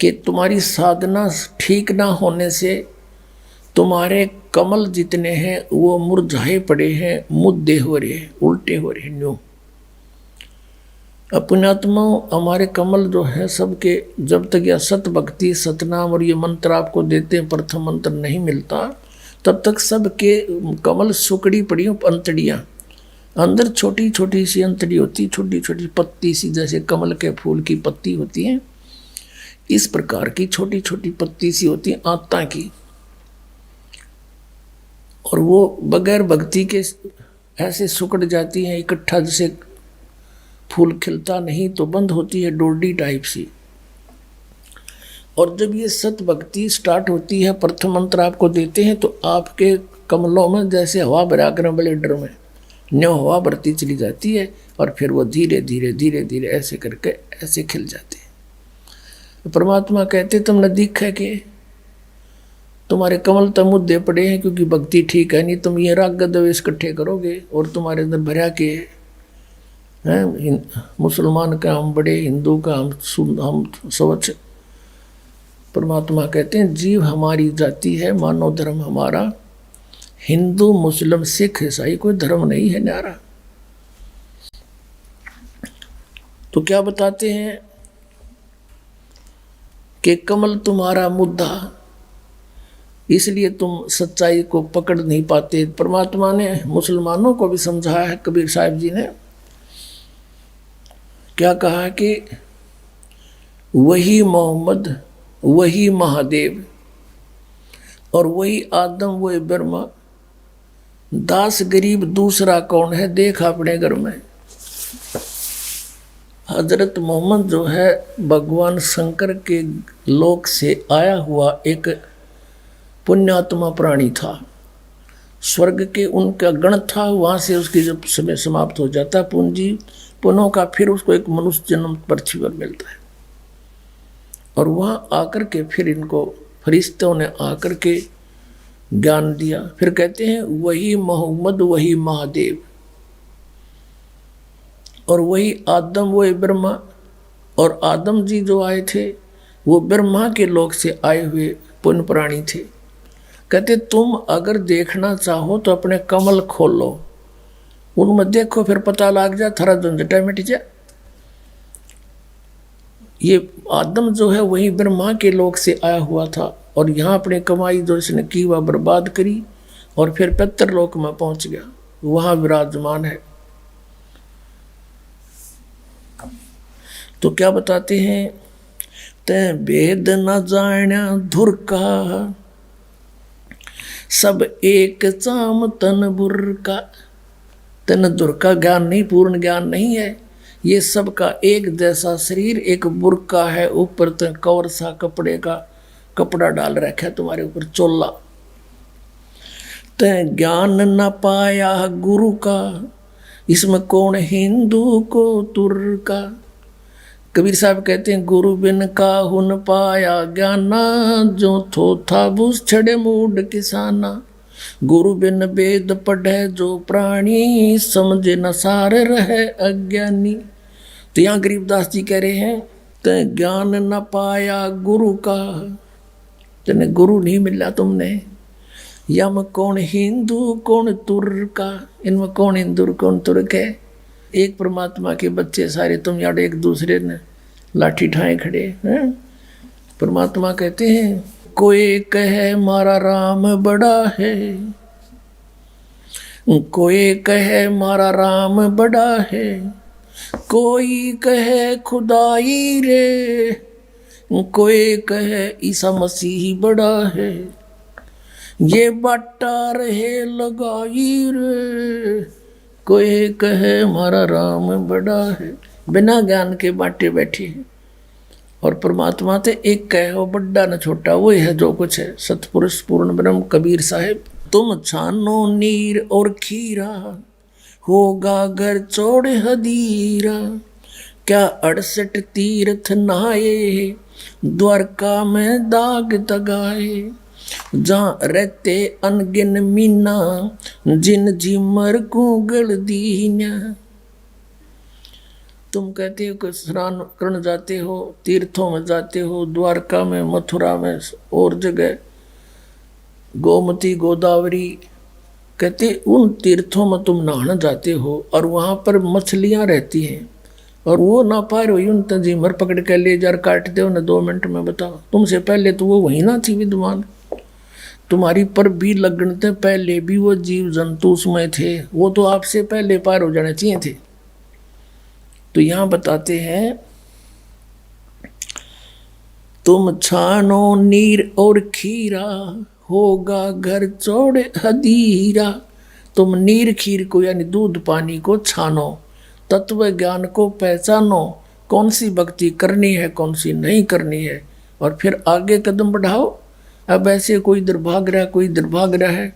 कि तुम्हारी साधना ठीक ना होने से तुम्हारे कमल जितने हैं वो मुरझाए पड़े हैं, मुद्दे हो रहे हैं, उल्टे हो रहे हैं। न्यू अपनात्मा हमारे कमल जो है सबके, जब तक यह सत भक्ति सतनाम और ये मंत्र आपको देते हैं, प्रथम मंत्र नहीं मिलता, तब तक सबके कमल सुकड़ी पड़ी अंतड़ियाँ, अंदर छोटी छोटी सी अंतड़ी होती, छोटी छोटी पत्ती सी, जैसे कमल के फूल की पत्ती होती है, इस प्रकार की छोटी छोटी पत्ती सी होती है आत्ता की, और वो बगैर भक्ति के ऐसे सुकड़ जाती हैं इकट्ठा, जैसे फूल खिलता नहीं तो बंद होती है, डोडी टाइप सी। और जब ये सत भक्ति स्टार्ट होती है, प्रथम मंत्र आपको देते हैं, तो आपके कमलों में जैसे हवा भरा कर ब्लेडर में न्यो हवा भरती चली जाती है, और फिर वो धीरे धीरे धीरे धीरे ऐसे करके ऐसे खिल जाते हैं। परमात्मा कहते तुमने देखा कि तुम्हारे कमल तो मुद्दे पड़े हैं, क्योंकि भक्ति ठीक है नहीं, तुम ये राग द्वेष इकट्ठे करोगे और तुम्हारे अंदर भरा के हैं, मुसलमान का हम बड़े, हिंदू का हम स्वच्छ। परमात्मा कहते हैं जीव हमारी जाति है, मानव धर्म हमारा, हिंदू मुस्लिम सिख ईसाई कोई धर्म नहीं है न्यारा। तो क्या बताते हैं कि कमल तुम्हारा मुद्दा, इसलिए तुम सच्चाई को पकड़ नहीं पाते। परमात्मा ने मुसलमानों को भी समझाया है, कबीर साहब जी ने क्या कहा कि वही मोहम्मद, वही महादेव और वही आदम, वही ब्रह्मा, दास गरीब दूसरा कौन है, देख अपने घर में। हजरत मोहम्मद जो है भगवान शंकर के लोक से आया हुआ एक पुण्यात्मा प्राणी था। स्वर्ग के उनका गण था, वहाँ से उसकी जब समय समाप्त हो जाता पूंजी पुनः का, फिर उसको एक मनुष्य जन्म पृथ्वी पर मिलता है। और वहाँ आकर के फिर इनको फरिश्तों ने आकर के ज्ञान दिया। फिर कहते हैं वही मोहम्मद वही महादेव और वही आदम वही ब्रह्मा। और आदम जी जो आए थे वो ब्रह्मा के लोक से आए हुए पुण्य प्राणी थे। कहते तुम अगर देखना चाहो तो अपने कमल खोलो, उनमें देखो, फिर पता लग जा, थारा झंझटा मिट जा। ये आदम जो है वही ब्रह्मा के लोक से आया हुआ था और यहाँ अपनी कमाई जो इसने की वह बर्बाद करी और फिर पितर लोक में पहुंच गया, वहाँ विराजमान है। तो क्या बताते हैं, तै भेद न जाण्या धुर का, सब एक चाम तन बुर का। तन दुर का ज्ञान नहीं, पूर्ण ज्ञान नहीं है। ये सब का एक जैसा शरीर, एक बुरका है, ऊपर तो कवर सा कपड़े का कपड़ा डाल रखा है तुम्हारे ऊपर, चोला। तै ज्ञान न पाया गुरु का, इसमें कौन हिंदू को तुर का। कबीर साहब कहते हैं गुरु बिन काहुन पाया ज्ञाना, जो थो था बुस छड़े मूड किसाना। गुरु बिन वेद पढ़े जो प्राणी, समझे न सार रहे अज्ञानी। तो यहाँ गरीबदास जी कह रहे हैं ते ज्ञान न पाया गुरु का, तेने गुरु नहीं मिला तुमने। यम कौन हिंदू कौन तुर्क का, इनमें कौन हिंदू कौन तुर्क है। एक परमात्मा के बच्चे सारे तुम यार एक दूसरे ने लाठी ठाए खड़े हैं। परमात्मा कहते हैं कोई कहे मारा राम बड़ा है, कोई कहे मारा राम बड़ा है, कोई कहे खुदाई रे, कोई कहे ईसा मसीह बड़ा है। ये बाटा रहे लगाई रे, कोई कहे हमारा राम बड़ा है। बिना ज्ञान के बाटे बैठे हैं और परमात्मा ते एक कहे हो बड़ा न छोटा, वही है जो कुछ है। सतपुरुष पूर्ण ब्रह्म कबीर साहिब, तुम छानो नीर और खीरा, होगा घर चौड़ हदीरा। क्या 68 तीर्थ नहाए, द्वारका में दाग दगाए। जहाँ रहते अनगिन मीना, जिन जिमर को गल दीना। तुम कहते हो कि स्नान करने जाते हो, तीर्थों में जाते हो, द्वारका में, मथुरा में और जगह, गोमती गोदावरी, कहते उन तीर्थों में तुम नहाने जाते हो और वहाँ पर मछलियाँ रहती हैं और वो ना पार हुई उन तंजीमर पकड़ के ले जा काट दे उन्हें 2 मिनट में। बताओ, तुमसे पहले तो वो वहीं ना थी विद्वान, तुम्हारी पर भी लगने पहले भी वो जीव जंतु उसमें थे, वो तो आपसे पहले पार हो जाने चाहिए थे। तो यहाँ बताते हैं तुम छानो नीर और खीरा, होगा घर चौड़े हदीरा। तुम नीर खीर को यानी दूध पानी को छानो, तत्व ज्ञान को पहचानो, कौन सी भक्ति करनी है कौन सी नहीं करनी है, और फिर आगे कदम बढ़ाओ। अब ऐसे कोई इधर भाग रहा है, कोई इधर भाग रहा है।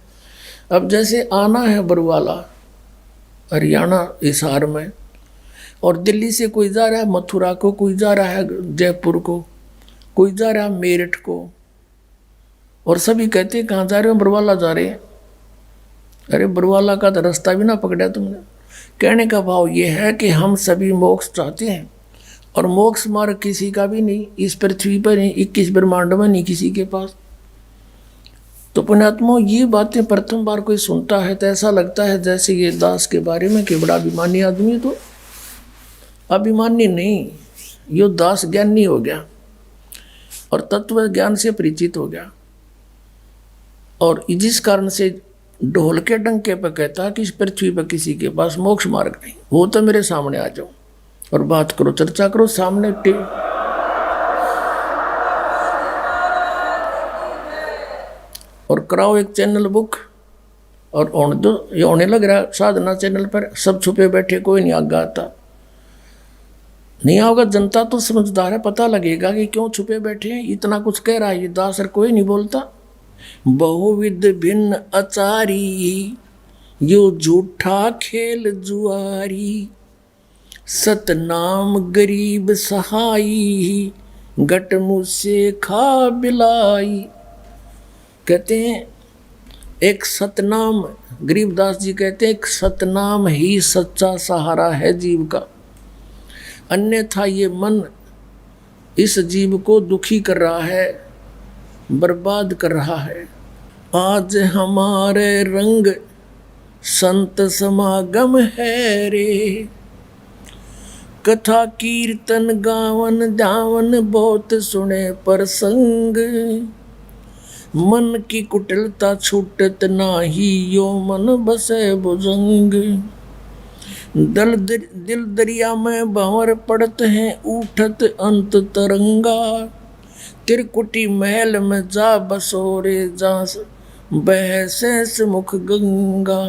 अब जैसे आना है बरवाला हरियाणा हिसार में, और दिल्ली से कोई जा रहा है मथुरा को, कोई जा रहा है जयपुर को, कोई जा रहा है मेरठ को, और सभी कहते हैं कहाँ जा रहे हो, बरवाला जा रहे हैं। अरे बरवाला का तो रास्ता भी ना पकड़ा तुमने। कहने का भाव ये है कि हम सभी मोक्ष चाहते हैं और मोक्ष मार्ग किसी का भी नहीं, इस पृथ्वी पर नहीं, 21 ब्रह्मांड में नहीं किसी के पास। तो पुण्यात्मा ये बातें प्रथम बार कोई सुनता है तो ऐसा लगता है जैसे ये दास के बारे में कि बड़ा अभिमानी आदमी। तो अभिमानी नहीं, यो दास ज्ञानी हो गया और तत्व ज्ञान से परिचित हो गया, और जिस कारण से ढोल के डंके पर कहता कि इस पृथ्वी पर किसी के पास मोक्ष मार्ग नहीं। वो तो मेरे सामने आ जाओ और बात करो, चर्चा करो सामने। और कराओ एक चैनल बुक और होने दो। ये होने लग रहा साधना चैनल पर, सब छुपे बैठे, कोई नहीं आगे आता। नहीं आओगे जनता तो समझदार है, पता लगेगा कि क्यों छुपे बैठे हैं। इतना कुछ कह रहा है ये दास, कोई नहीं बोलता। बहुविध भिन्न अचारी, यो झूठा खेल जुआरी, सतनाम गरीब सहाई, गट मुझसे खा बिलाई। कहते हैं एक सतनाम, गरीबदास जी कहते हैं एक सतनाम ही सच्चा सहारा है जीव का, अन्यथा ये मन इस जीव को दुखी कर रहा है, बर्बाद कर रहा है। आज हमारे रंग संत समागम है रे, कथा कीर्तन गावन जावन बहुत सुने प्रसंग, मन की कुटिलता छूटत नाही, यो मन बसे भुजंग। दिल दरिया में भंवर पड़त हैं, उठत अंत तरंगा, त्रिकुटी महल में जा बसोरे, जा बह शेष मुख गंगा।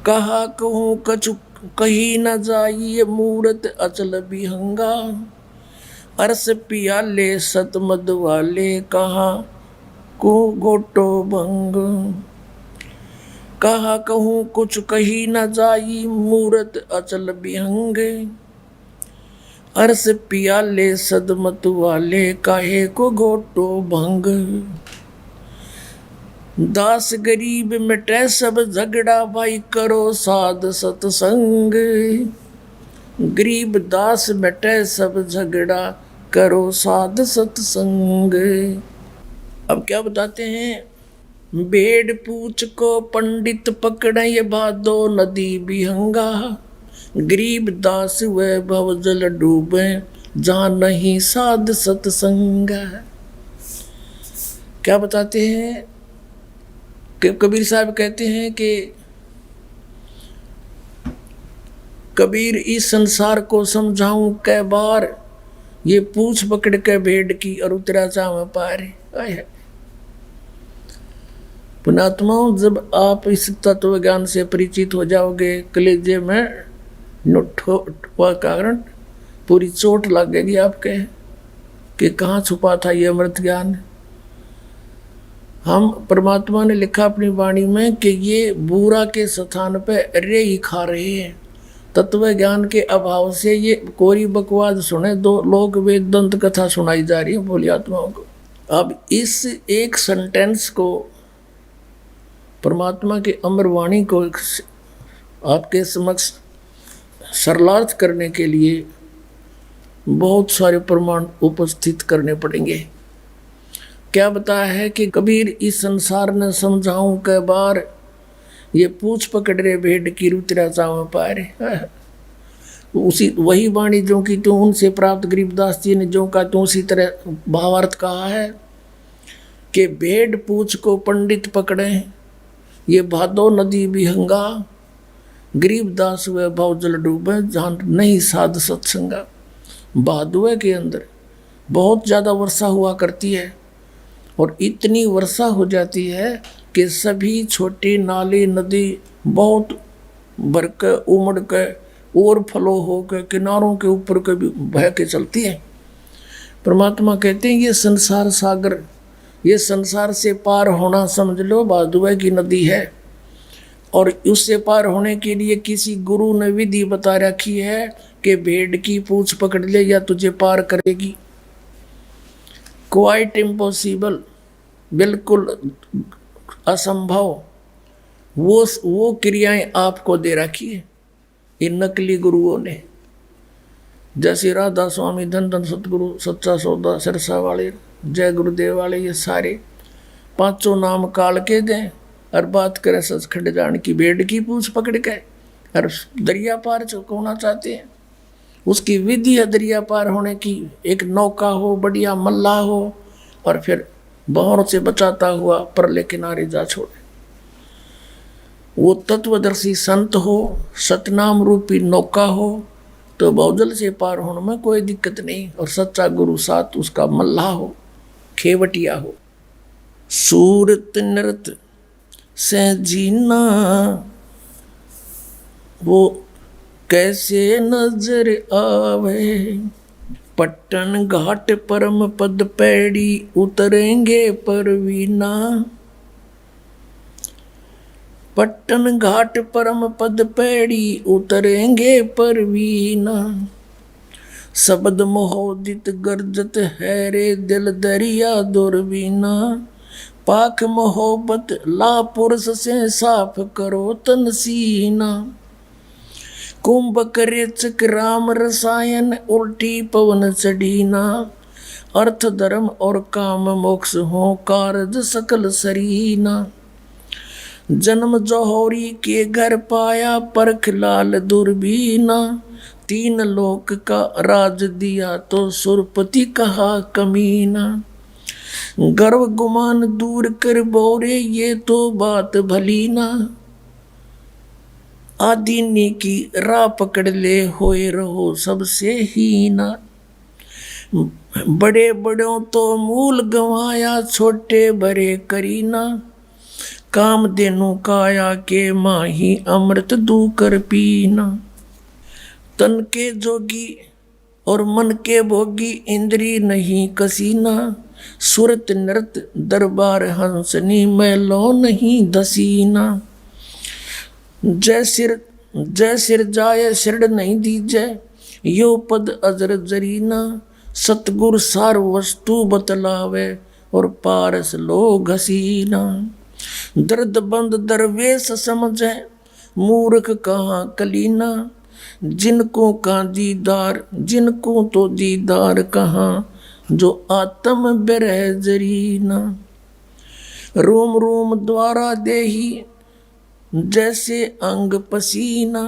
कहा कहूँ कछु कही न जाइए, मूरत अचल विहंगा, अरस पियाले सतमद वाले, कहा को गोटो भंग। कहा कहूँ कुछ कही न जाई, मूरत अचल विहंग, अरस पियाले सदमत वाले, काहे को गोटो भंग। दास गरीब मिटे सब झगड़ा, भाई करो साध सतसंग, गरीब दास मिटे सब झगड़ा, करो साध सतसंग। अब क्या बताते हैं, भेड़ पूछ को पंडित पकड़े, ये भादो नदी विहंगा, गरीब दास व भव जल डूबे, जहाँ नहीं साध सतसंग। क्या बताते हैं कि कबीर साहब कहते हैं कि कबीर इस संसार को समझाऊं कै बार, ये पूछ पकड़ के भेड़ की और उतरा चाव पार। पुणात्माओं, जब आप इस तत्व ज्ञान से परिचित हो जाओगे, कलेजे में कारण पूरी चोट लगेगी आपके कि कहाँ छुपा था ये अमृत ज्ञान। हम परमात्मा ने लिखा अपनी वाणी में कि ये बुरा के स्थान पे रे ही खा रहे हैं। तत्व ज्ञान के अभाव से ये कोरी बकवास सुने, दो लोग वेद दंत कथा सुनाई जा रही है भोली आत्माओं को। अब इस एक सेंटेंस को, परमात्मा के अमर वाणी को आपके समक्ष सरलार्थ करने के लिए बहुत सारे प्रमाण उपस्थित करने पड़ेंगे। क्या बताया है कि कबीर इस संसार ने समझाऊं कै बार, ये पूछ पकड़ रे भेड़ की रुतरा चाव पारे। उसी वही वाणी जो की तू उनसे प्राप्त गरीबदास जी ने जो का तू उसी तरह भावार्थ कहा है कि भेड़ पूछ को पंडित पकड़े, ये भादो नदी विहंगा, गरीबदास व भाव जल डूबे, जहाँ नहीं साध सत्संगा। भादुए के अंदर बहुत ज़्यादा वर्षा हुआ करती है और इतनी वर्षा हो जाती है कि सभी छोटी नाली नदी बहुत भर के उमड़ के ओवरफ्लो हो के किनारों के ऊपर के भी बह के चलती है। परमात्मा कहते हैं ये संसार सागर, ये संसार से पार होना समझ लो भादुए की नदी है, और उससे पार होने के लिए किसी गुरु ने विधि बता रखी है कि भेड़ की पूंछ पकड़ ले या तुझे पार करेगी। क्वाइट इम्पॉसिबल, बिल्कुल असंभव, वो क्रियाएं आपको दे रखी है इन नकली गुरुओं ने। जैसे राधा स्वामी, धन धन सतगुरु, सच्चा सौदा, सिरसा वाले, जय गुरुदेव वाले, ये सारे पांचों नाम काल के दें और बात करें सचखंड जान की। भेड़ की पूंछ पकड़ के और दरिया पार होना चाहते हैं, उसकी विधि है दरिया पार होने की। एक नौका हो, बढ़िया मल्ला हो, और फिर बहरों से बचाता हुआ परले किनारे जा छोड़े। वो तत्वदर्शी संत हो, सतनाम रूपी नौका हो, तो बहुजल से पार होने में कोई दिक्कत नहीं। और सच्चा गुरु साथ उसका मल्ला हो, खेवटिया हो। सूरत नृत से जीना, वो कैसे नजर आवे। पट्टन घाट परम पद पैड़ी उतरेंगे परवीना। पट्टन घाट परम पद पैड़ी उतरेंगे परवीना। शब्द मोहोदित गर्जत है रे दिल दरिया दुर्बीना। पाक मोहब्बत ला पुरुष से साफ करो तन सीना। कुंभक रेचक राम रसायन उल्टी पवन चढ़ीना। अर्थ धर्म और काम मोक्ष हो कारज सकल सरीना। जन्म जौहरी के घर पाया परख लाल दुर्बीना। तीन लोक का राज दिया तो सुरपति कहा कमीना। गर्व गुमान दूर कर बोरे ये तो बात भली ना। आदीनी की राह पकड़ ले होए रहो सबसे हीना। बड़े बड़ों तो मूल गंवाया छोटे बड़े करीना। काम देनु काया के माही अमृत दू कर पीना। तन के जोगी और मन के भोगी इंद्री नहीं कसीना। सुरत नृत दरबार हंसनी मैलो नहीं दसीना। जय सिर जाय सिर नहीं दीजय यो पद अजर जरीना। सतगुर सार वस्तु बतलावे और पारस लो घसीना। दर्द बंद दरवेश समझे मूर्ख कहाँ कलीना। जिनको का दीदार जिनको तो दीदार कहाँ जो आत्म बिरह जरीना। रोम रोम द्वारा देही जैसे अंग पसीना।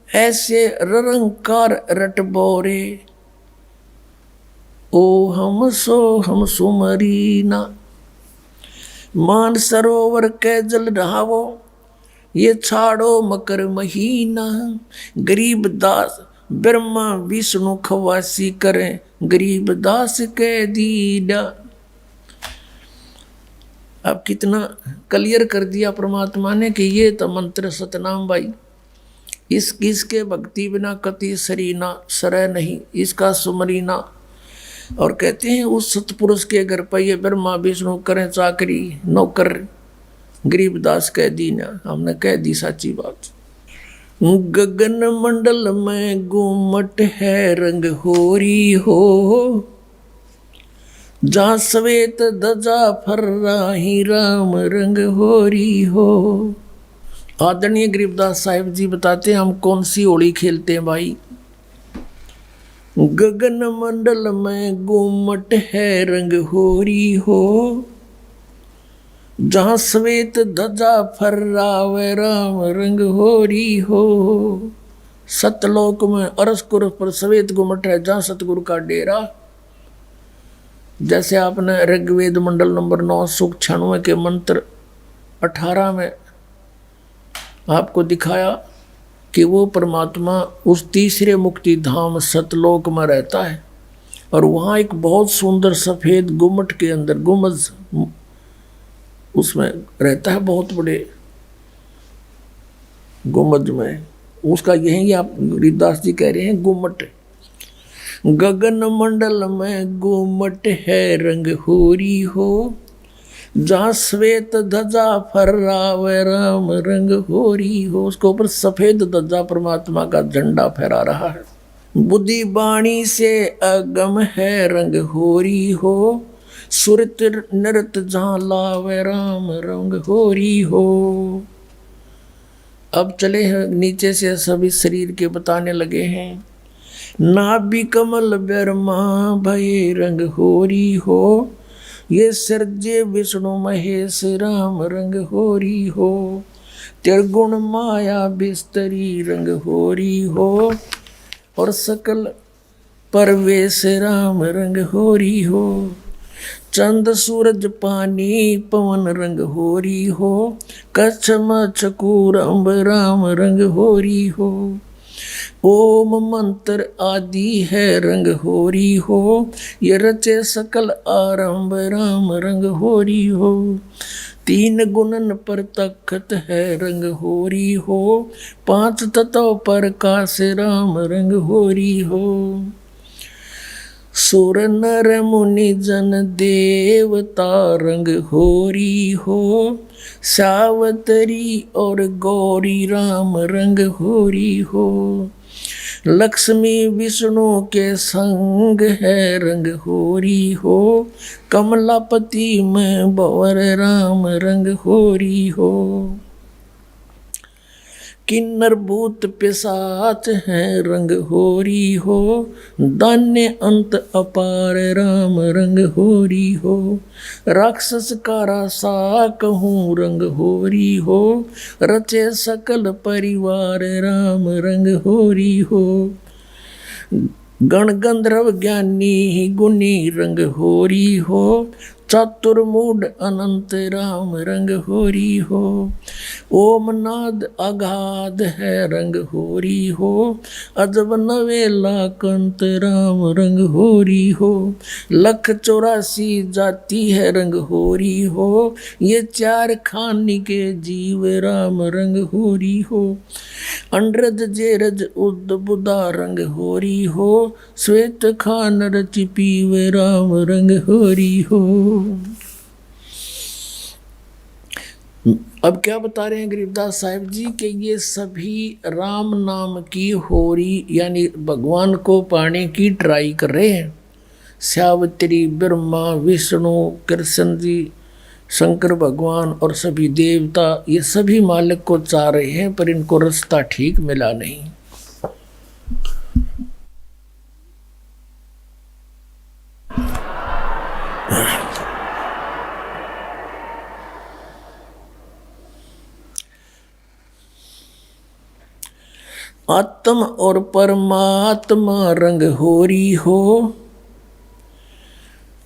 ऐसे रंकार रट बोरे ओ हम सुमरीना। मान सरोवर के जल रहावो ये छाड़ो मकर महीना। गरीब दास ब्रह्मा विष्णु खवासी करें गरीब दास के दीदा। अब कितना क्लियर कर दिया परमात्मा ने कि ये तो मंत्र सतनाम भाई। इसके भक्ति बिना कति सरीना सरय नहीं इसका सुमरीना। और कहते हैं उस सतपुरुष के घर पर ये ब्रह्मा विष्णु करें चाकरी नौकर गरीबदास कह दी ना। हमने कह दी साची बात। गगन मंडल में गुमट है रंग होरी हो। जहाँ श्वेत ध्वजा फर्राही राम रंग होरी हो। आदरणीय गरीबदास साहिब जी बताते हैं हम कौन सी होली खेलते हैं भाई। गगन मंडल में गुमट है रंग होरी हो। जहाँ श्वेत ध्वजा फर्रावे राम रंग होरी हो। सतलोक में अरसकुर पर श्वेत गुमट है जहाँ सतगुरु का डेरा। जैसे आपने ऋग्वेद मंडल नंबर 9 सूक्त 96 के मंत्र 18 में आपको दिखाया कि वो परमात्मा उस तीसरे मुक्ति धाम सतलोक में रहता है। और वहाँ एक बहुत सुंदर सफ़ेद गुम्मट के अंदर गुम्बज उसमें रहता है। बहुत बड़े गुम्बज में उसका यही आप गरीबदास जी कह रहे हैं गुम्मट। गगन मंडल में गुम्मट है रंग होरी हो। जहाँ श्वेत ध्वजा फर्रावे राम रंग होरी हो। उसके ऊपर सफेद ध्वजा परमात्मा का झंडा फहरा रहा है। बुद्धि बाणी से अगम है रंग होरी हो। सुरत नृत जहाँ लावे राम रंग होरी हो। अब चले हैं नीचे से सभी शरीर के बताने लगे हैं। नाभि कमल ब्रह्मा भय रंग होरी हो। ये सर्जे विष्णु महेश राम रंग होरी हो। त्रिगुण माया बिस्तरी रंग होरी हो। और सकल परवेश राम रंग होरी हो। चंद सूरज पानी पवन रंग होरी हो। कच्छ मच्छकूर अम्ब राम रंग होरी हो। ओम मंत्र आदि है रंग होरी हो, ये रचे सकल आरंभ राम रंग होरी हो। तीन गुणन पर तखत है रंग होरी हो, पांच तत्व पर काश राम रंग होरी हो। सुर नर मुनि जन देवता रंग होरी हो, सावतरी और गौरी राम रंग होरी हो। लक्ष्मी विष्णु के संग है रंग होरी हो, कमलापति में भंवर राम रंग होरी हो। किन्नर भूत पिशाच है रंग होरी हो, दान्य अंत अपार राम रंग होरी हो। राक्षस का रासा कहूँ रंग होरी हो, रचे सकल परिवार राम रंग होरी हो। गण गंधर्व ज्ञानी गुणी रंग होरी हो, चतुर्मूढ़ अनंत राम रंग होरी हो। ओम नाद अगाध है रंग होरी हो, अजब नवेला कंत राम रंग होरी हो। लख 84 जाति है रंग होरी हो, ये चार खानी के जीव राम रंग होरी हो। अंड्रज जेरज उद बुदा रंग होरी हो, श्वेत खान रचि पीव राम रंग होरी हो। अब क्या बता रहे हैं गरीबदास साहिब जी कि ये सभी राम नाम की होरी यानी भगवान को पाने की ट्राई कर रहे हैं। सावित्री, ब्रह्मा, विष्णु, कृष्ण जी, शंकर भगवान और सभी देवता ये सभी मालिक को चाह रहे हैं, पर इनको रास्ता ठीक मिला नहीं। आत्म और परमात्मा रंग होरी हो,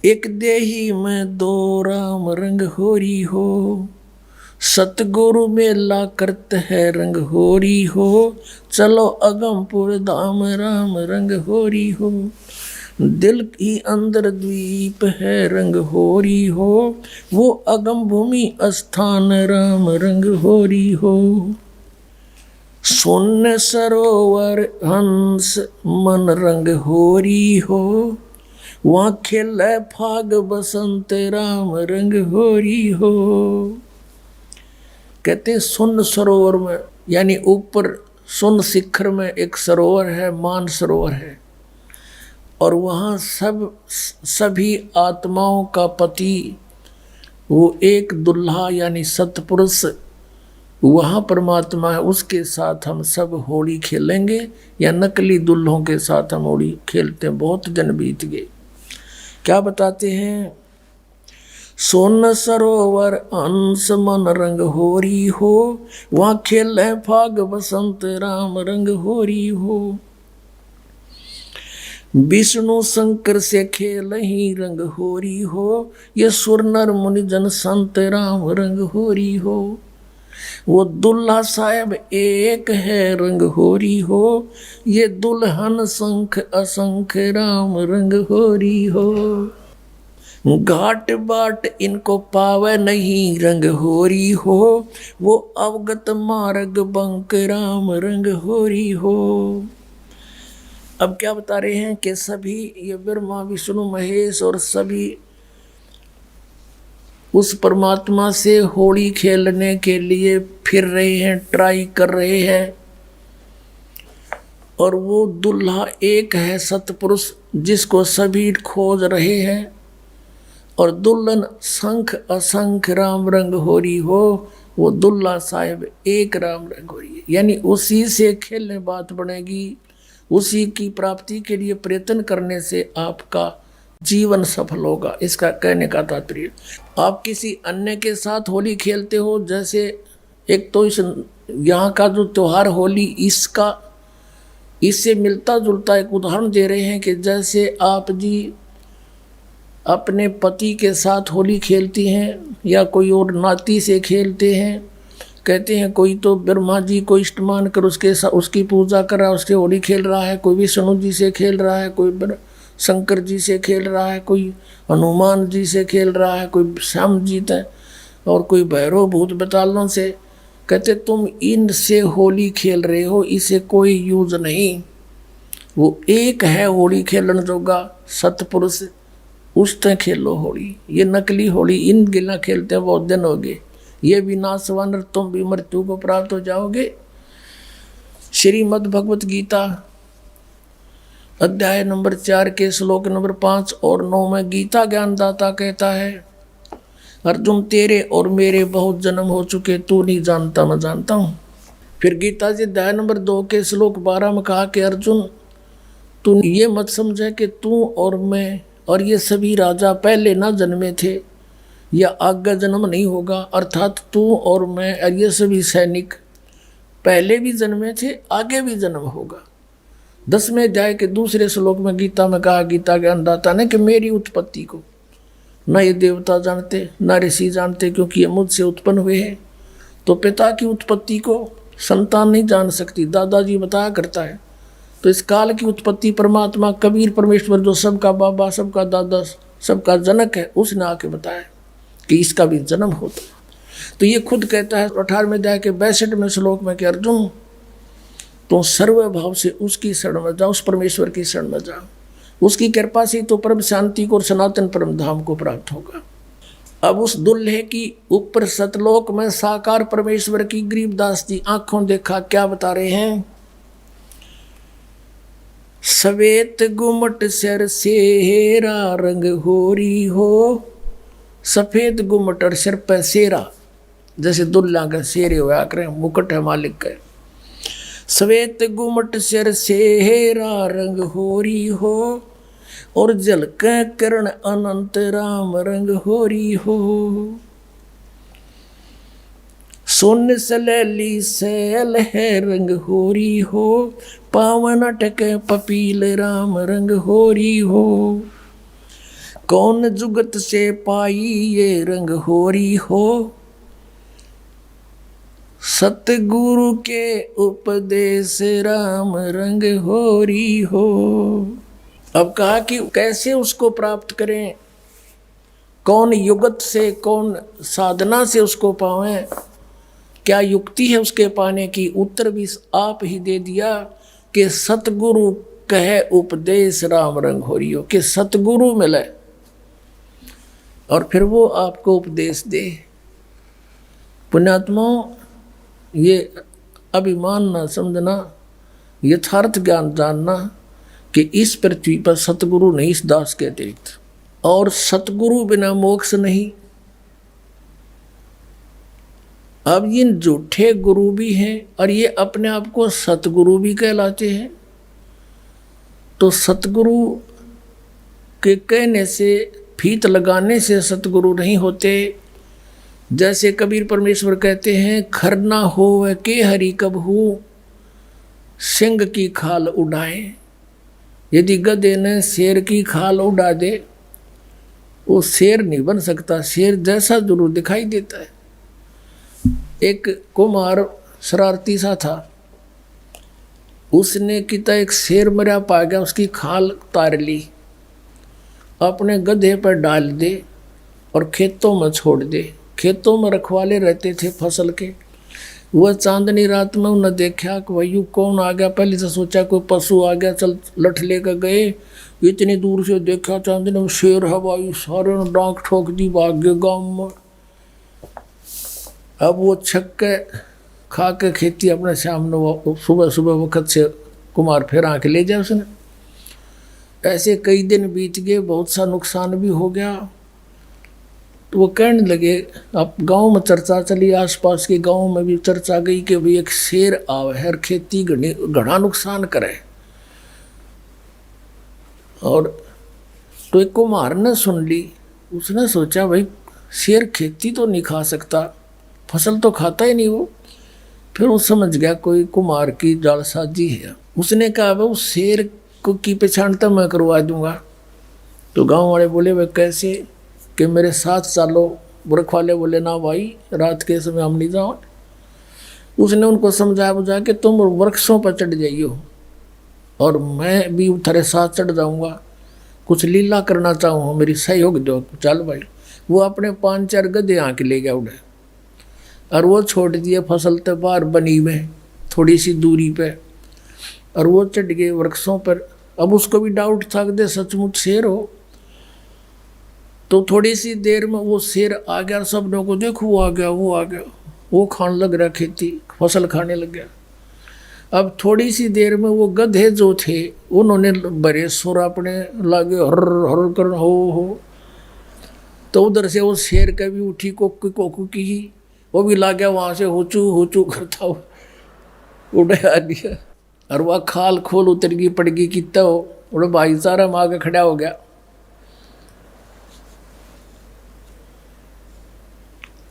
एक देही में दो राम रंग होरी हो। सतगुरु मेला करते है रंग होरी हो, चलो अगमपुर धाम राम रंग होरी हो। दिल की अंदर द्वीप है रंग होरी हो, वो अगम भूमि स्थान राम रंग होरी हो। शून्य सरोवर हंस मन रंग होरी हो, वहाँ खेले फाग बसंत राम रंग होरी हो। कहते हैं शून्य सरोवर में यानी ऊपर शून्य शिखर में एक सरोवर है, मान सरोवर है, और वहाँ सभी आत्माओं का पति वो एक दुल्हा यानी सतपुरुष वहाँ परमात्मा है, उसके साथ हम सब होली खेलेंगे या नकली दुल्हों के साथ हम होली खेलते हैं। बहुत दिन बीत गए। क्या बताते हैं? सोन सरोवर अंश मन रंग होरी हो, वहाँ खेले फाग बसंत राम रंग होरी हो। विष्णु शंकर से खेल ही रंग होरी हो, ये सुर नर मुनि जन संत राम रंग होरी हो। वो दुल्हा साहब एक है रंग होरी हो, ये दुल्हन शंख असंख राम रंग होरी हो। घाट बाट इनको पावे नहीं रंग होरी हो, वो अवगत मार्ग बंक राम रंग होरी हो। अब क्या बता रहे हैं कि सभी ये ब्रह्मा विष्णु महेश और सभी उस परमात्मा से होली खेलने के लिए फिर रहे हैं, ट्राई कर रहे हैं, और वो दुल्हा एक है सतपुरुष जिसको सभी खोज रहे हैं, और दुल्हन शंख असंख राम रंग होरी हो, वो दुल्हा साहिब एक राम रंग होरी है। यानी उसी से खेलने बात बनेगी, उसी की प्राप्ति के लिए प्रयत्न करने से आपका जीवन सफल होगा। इसका कहने का तात्पर्य, आप किसी अन्य के साथ होली खेलते हो, जैसे एक तो इस यहाँ का जो त्योहार होली इससे मिलता जुलता एक उदाहरण दे रहे हैं कि जैसे आप जी अपने पति के साथ होली खेलती हैं या कोई और नाती से खेलते हैं, कहते हैं कोई तो ब्रह्मा जी को इष्टमान कर उसकी पूजा कर रहा है, उसके होली खेल रहा है, कोई विष्णु जी से खेल रहा है, कोई शंकर जी से खेल रहा है, कोई हनुमान जी से खेल रहा है, कोई श्याम जी है और कोई भैरव भूत बतालों से। कहते तुम इनसे होली खेल रहे हो, इसे कोई यूज नहीं। वो एक है होली खेलन जोगा सतपुरुष, उससे खेलो होली। ये नकली होली इन गिला खेलते हैं बहुत दिन हो गए। ये भी नासवान, तुम भी मृत्यु को प्राप्त हो जाओगे। श्रीमद् भगवत गीता अध्याय नंबर 4 के श्लोक नंबर 5 और 9 में गीता ज्ञानदाता कहता है, अर्जुन तेरे और मेरे बहुत जन्म हो चुके, तू नहीं जानता मैं जानता हूँ। फिर गीता जी अध्याय नंबर 2 के श्लोक 12 में कहा कि अर्जुन तू ये मत समझे कि तू और मैं और ये सभी राजा पहले ना जन्मे थे या आगे जन्म नहीं होगा, अर्थात तू और मैं और ये सभी सैनिक पहले भी जन्मे थे, आगे भी जन्म होगा। 10वें अध्याय के दूसरे श्लोक में गीता में कहा गीता ज्ञानदाता ने कि मेरी उत्पत्ति को न ये देवता जानते न ऋषि जानते, क्योंकि ये मुझसे उत्पन्न हुए हैं। तो पिता की उत्पत्ति को संतान नहीं जान सकती, दादाजी बताया करता है। तो इस काल की उत्पत्ति परमात्मा कबीर परमेश्वर जो सबका बाबा सबका दादा सबका जनक है, उसने आके बताया कि इसका भी जन्म होता है। तो ये खुद कहता है 18वें अध्याय के 62वें श्लोक में कि अर्जुन तो सर्वभाव से उसकी शरण में जाओ, उस परमेश्वर की शरण में जाओ, उसकी कृपा से तो परम शांति को और सनातन परम धाम को प्राप्त होगा। अब उस दुल्हे की ऊपर सतलोक में साकार परमेश्वर की गरीबदास जी आंखों देखा क्या बता रहे हैं। सवेत गुमट सिर सेरा रंग होरी हो, सफेद गुमट और सिर पर सेरा, जैसे दुल्ला का शेरे हुआ करें, मुकुट है मालिक का। सवेत गुमट सिर सेरा रंग होरी हो, और जलक करण अनंत राम रंग होरी हो। सोन सलैली सैल है रंग होरी हो, पावन अटक पपील राम रंग होरी हो। कौन जुगत से पाई ये रंग होरी हो, सतगुरु के उपदेश राम रंग होरी हो। अब कहा कि कैसे उसको प्राप्त करें, कौन युगत से कौन साधना से उसको पावें, क्या युक्ति है उसके पाने की। उत्तर भी आप ही दे दिया कि सतगुरु कहे उपदेश राम रंग होरी हो, कि सतगुरु मिले और फिर वो आपको उपदेश दे। पुण्यात्मा ये अभिमान ना समझना, यथार्थ ज्ञान जानना कि इस पृथ्वी पर सतगुरु नहीं इस दास के अतिरिक्त, और सतगुरु बिना मोक्ष नहीं। अब ये झूठे गुरु भी हैं और ये अपने आप को सतगुरु भी कहलाते हैं। तो सतगुरु के कहने से फीत लगाने से सतगुरु नहीं होते। जैसे कबीर परमेश्वर कहते हैं, खरना हो के हरि कब हो, सिंह की खाल उड़ाए। यदि गधे ने शेर की खाल उड़ा दे, वो शेर नहीं बन सकता, शेर जैसा जरूर दिखाई देता है। एक कुम्हार शरारती सा था, उसने किता एक शेर मरा पा गया, उसकी खाल उतार ली, अपने गधे पर डाल दे और खेतों में छोड़ दे। खेतों में रखवाले रहते थे फसल के। वह चांदनी रात में उन्हें देखा कि वही कौन आ गया। पहले से सोचा कोई पशु आ गया, चल लठ लेकर गए। इतनी दूर से देखा चांदनी में शेर हवाई, सारे ने डांक ठोक दी, भाग गए गाँव में। अब वो छक्के खा के खेती अपने सामने वो सुबह सुबह वक्त से कुमार फिर आके ले जाए उसने। ऐसे कई दिन बीत गए, बहुत सा नुकसान भी हो गया। तो वो कहने लगे, अब गांव में चर्चा चली, आसपास के गांव में भी चर्चा गई कि भाई एक शेर आवे है, खेती घना नुकसान करे। और तो एक कुम्हार ने सुन ली, उसने सोचा भाई शेर खेती तो नहीं खा सकता, फसल तो खाता ही नहीं वो। फिर वो समझ गया कोई कुम्हार की जालसाजी है। उसने कहा भाई उस शेर को की पहचान तो मैं करवा दूंगा। तो गांव वाले बोले भाई कैसे, कि मेरे साथ चलो। रखवाले बोले ना भाई, रात के समय हम नहीं जाओ। उसने उनको समझा बुझा के तुम वृक्षों पर चढ़ जाइयो और मैं भी थारे साथ चढ़ जाऊंगा, कुछ लीला करना चाहूँ, मेरी सहयोग दो। चल भाई, वो अपने 5-4 गधे आँख ले गया उड़े और वो छोड़ दिए फसल तो बाहर बनी में थोड़ी सी दूरी पे, और वो चढ़ गए वृक्षों पर। अब उसको भी डाउट था कि सचमुच शेर हो। तो थोड़ी सी देर में वो शेर आ गया, सब लोगों को देखो वो आ गया, वो आ गया, वो खाने लग रहा, खेती फसल खाने लग गया। अब थोड़ी सी देर में वो गधे जो थे उन्होंने बड़े सुर अपने लागे हर हर कर हो। तो उधर से वो शेर का भी उठी कोकू कोकू की ही, वो भी ला गया वहाँ से होचू करता हो उड़े आ गया। और वह खाल खोल उतर गई पड़ गई कितना हो, उड़े भाईचारा में आके खड़ा हो गया।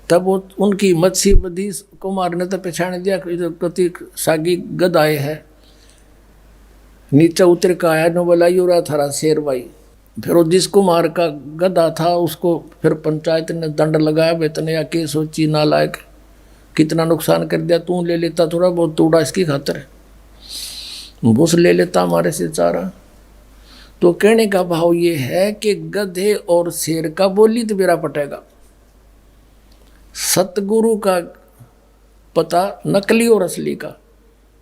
तब वो उनकी मच्छी बदी कुमार ने तो पहचान दिया कति सागी गद आए है। नीचे उतर के आया नो बोला यो रहा थारा शेर भाई। फिर वो जिस कुमार का गधा था उसको फिर पंचायत ने दंड लगाया, बेतने या के सोची नालायक कितना नुकसान कर दिया, तू ले लेता थोड़ा बहुत तोड़ा इसकी खातर, भूस ले लेता हमारे से चारा। तो कहने का भाव ये है कि गधे और शेर का बोली तो मेरा पटेगा, सतगुरु का पता नकली और असली का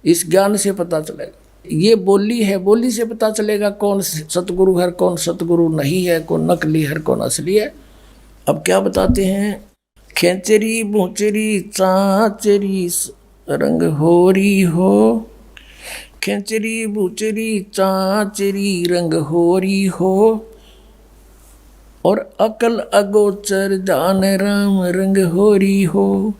इस ज्ञान से पता चलेगा। ये बोली है, बोली से पता चलेगा कौन सतगुरु है कौन सतगुरु नहीं है, कौन नकली है कौन असली है। अब क्या बताते हैं, खेचरी भूचरी चाचरी रंग होरी हो, खेचरी भूचरी चाचरी रंग होरी हो, और अकल अगोचर जान राम रंग होरी हो,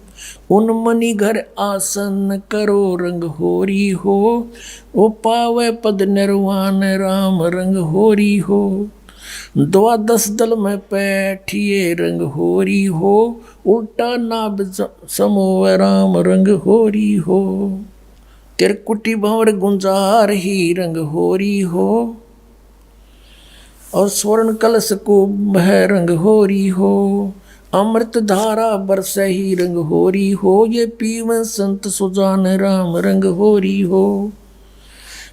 उन मनी घर आसन करो रंग होरी हो, वो पावे पद निर्वाण राम रंग होरी हो, 12 दल में बैठिए रंग होरी हो, उल्टा नाभ समोव राम रंग होरी हो, तिरकुटी भंवर गुंजार ही रंग होरी हो, और स्वर्ण कलश को बह रंग होरी हो, अमृत धारा बरस ही रंग होरी हो, ये पीव संत सुजान राम रंग होरी हो।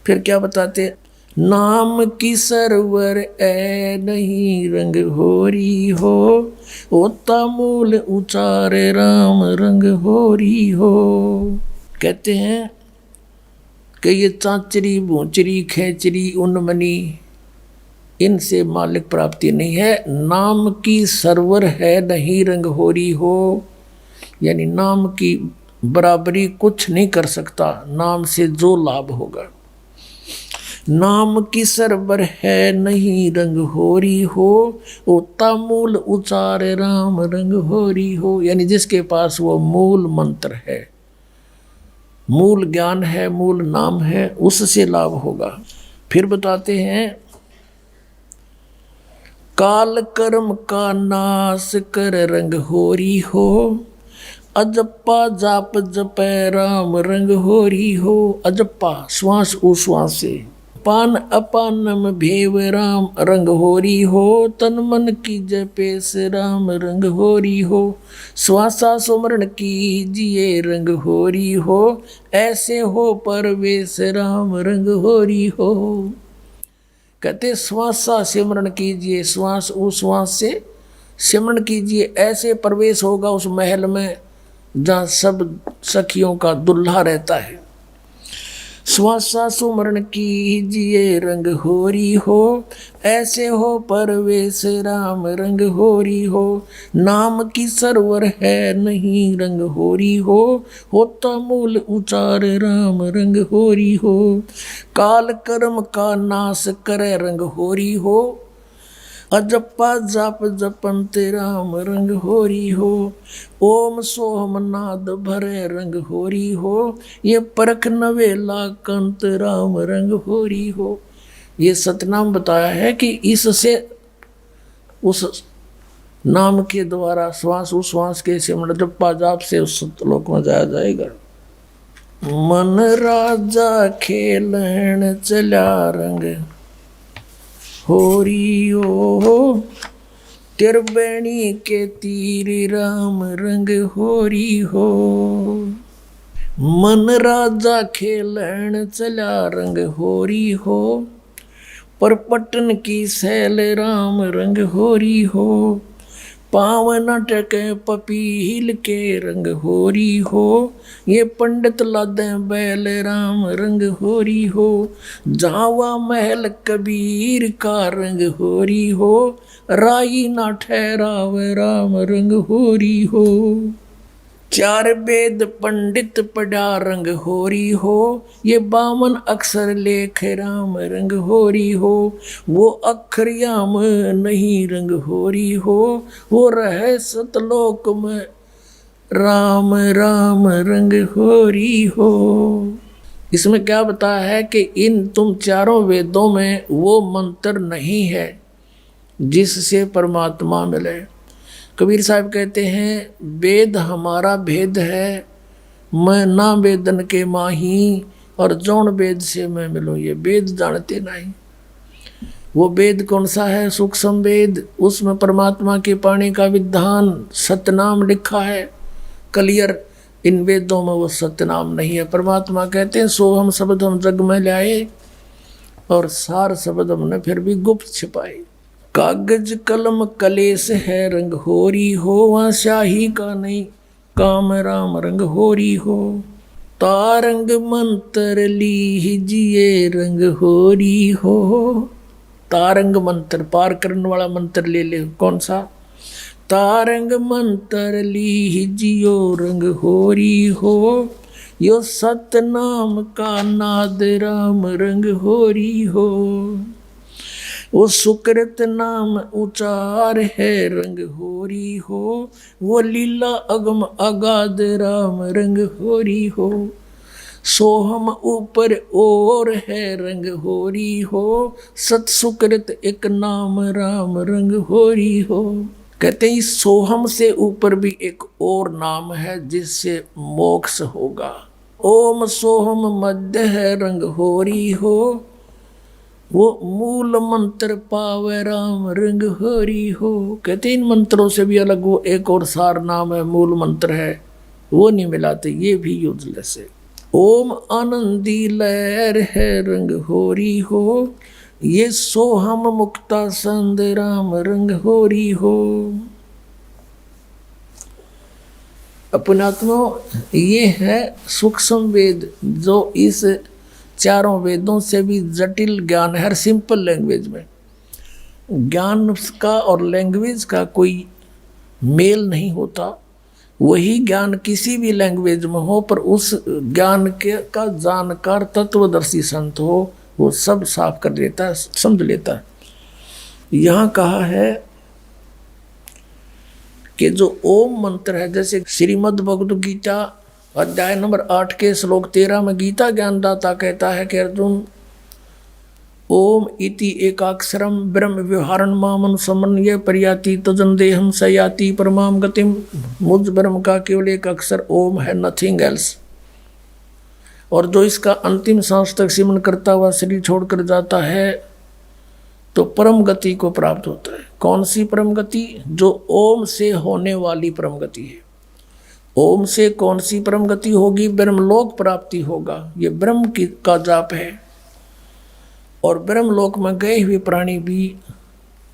फिर क्या बताते, नाम की सरवर ए नहीं रंग होरी हो, होता मूल उचार राम रंग होरी हो। कहते हैं कि ये चाचरी भूचरी खेचरी उन्मनी इनसे मालिक प्राप्ति नहीं है, नाम की सरवर है नहीं रंग होरी हो, यानी नाम की बराबरी कुछ नहीं कर सकता नाम से जो लाभ होगा। नाम की सरवर है नहीं रंग होरी हो, होता मूल उचार राम रंग होरी हो, यानी जिसके पास वो मूल मंत्र है, मूल ज्ञान है, मूल नाम है, उससे लाभ होगा। फिर बताते हैं, काल कर्म का नाश कर रंग होरी हो, अजप्पा जाप जपै राम रंग होरी हो। अजप्पा श्वास उश्वास से, पान अपानम भेव राम रंग होरी हो, तन मन की जपे से राम रंग होरी हो, श्वासा सुमरण कीजिए रंग होरी हो, ऐसे हो परवेश राम रंग होरी हो। कहते श्वासा सिमरण कीजिए, श्वास उश्वास से सिमरण कीजिए, ऐसे प्रवेश होगा उस महल में जहाँ सब सखियों का दुल्हा रहता है। श्वासा सुमरण कीजिए रंग होरी हो, ऐसे हो परवेश राम रंग होरी हो, नाम की सरवर है नहीं रंग होरी हो, होता मूल उचार राम रंग होरी हो, काल कर्म का नाश करे रंग होरी हो, अजप्पा जाप जपंत राम रंग होरी हो, ओम सोहम नाद भरे रंग होरी हो, ये परख नवेला कंत राम रंग होरी हो। ये सतनाम बताया है कि इससे उस नाम के द्वारा श्वास उश्वास के सिमरण जप्पा जाप से उस सतलोक में जाया जाएगा। मन राजा खेलन चला रंग होरी हो, तिरबेणी के तीर राम रंग होरी हो, मन राजा खेलण चला रंग होरी हो, पर पटन की सैल राम रंग होरी हो। पावन टके पपील के रंग होरी हो, ये पंडित लादे बैल राम रंग होरी हो। जावा महल कबीर का रंग होरी हो, राई ना ठहराव राम रंग होरी हो। चार वेद पंडित पढ़ा रंग होरी हो, ये 52 अक्षर लेख राम रंग होरी हो। वो अक्षर याम नहीं रंग होरी हो, वो रहे सतलोक में राम राम रंग होरी हो। इसमें क्या बताया है कि इन तुम चारों वेदों में वो मंत्र नहीं है जिससे परमात्मा मिले। कबीर साहब कहते हैं वेद हमारा भेद है, मैं ना वेदन के माही, और जौन वेद से मैं मिलूँ ये वेद जानते नहीं। वो वेद कौन सा है? सूक्ष्म वेद, उसमें परमात्मा के पाने का विधान सतनाम लिखा है क्लियर। इन वेदों में वो सतनाम नहीं है। परमात्मा कहते हैं सो हम शब्द हम जग में लाए, और सार शब्द हमने फिर भी गुप्त छिपाए। कागज कलम कलेस है रंग होरी हो, वहाँ शाही का नहीं काम राम रंग होरी हो। तारंग मंत्र लीजिए रंग होरी हो, तारंग मंत्र पार करने वाला मंत्र ले ले। कौन सा? तारंग मंत्र लीजियो रंग होरी हो, यो सतनाम का नाद राम रंग होरी हो। वो सुकृत नाम उचार है रंग होरी हो, वो लीला अगम अगाध राम रंग होरी हो। सोहम ऊपर और है रंग होरी हो, सत सुकृत एक नाम राम रंग होरी हो। कहते हैं सोहम से ऊपर भी एक और नाम है जिससे मोक्ष होगा। ओम सोहम मध्य है रंग होरी हो, वो मूल मंत्र पावे राम रंग हरि हो। कहते इन मंत्रों से भी अलग वो एक और सार नाम है, मूल मंत्र है, वो नहीं मिलाते, ये भी यूजलेस है। ओम आनंदी लहर है रंग होरी हो, ये सोहम मुक्ता संद राम रंग होरी हो। अपनात्मा ये है सूक्ष्म वेद, जो इस चारों वेदों से भी जटिल ज्ञान है। हर सिंपल लैंग्वेज में ज्ञान का और लैंग्वेज का कोई मेल नहीं होता। वही ज्ञान किसी भी लैंग्वेज में हो, पर उस ज्ञान के का जानकार तत्वदर्शी संत हो, वो सब साफ कर देता है, समझ लेता है। यहाँ कहा है कि जो ओम मंत्र है, जैसे श्रीमद् भगवद गीता अध्याय नंबर 8 के श्लोक 13 में गीता ज्ञानदाता कहता है कि अर्जुन ओम इति एकाक्षरम ब्रह्म व्यवहारण मामन समन्वय पर्याति तजन देहम सयाति परमाम गतिम। मुझ ब्रह्म का केवल एक अक्षर ओम है, नथिंग एल्स। और जो इसका अंतिम सांस तक सिमरन करता हुआ शरीर छोड़कर जाता है तो परम गति को प्राप्त होता है। कौन सी परम गति? जो ओम से होने वाली परम गति है। ओम से कौन सी परम गति होगी? ब्रह्मलोक प्राप्ति होगा। ये ब्रह्म का जाप है। और ब्रह्मलोक में गए हुए प्राणी भी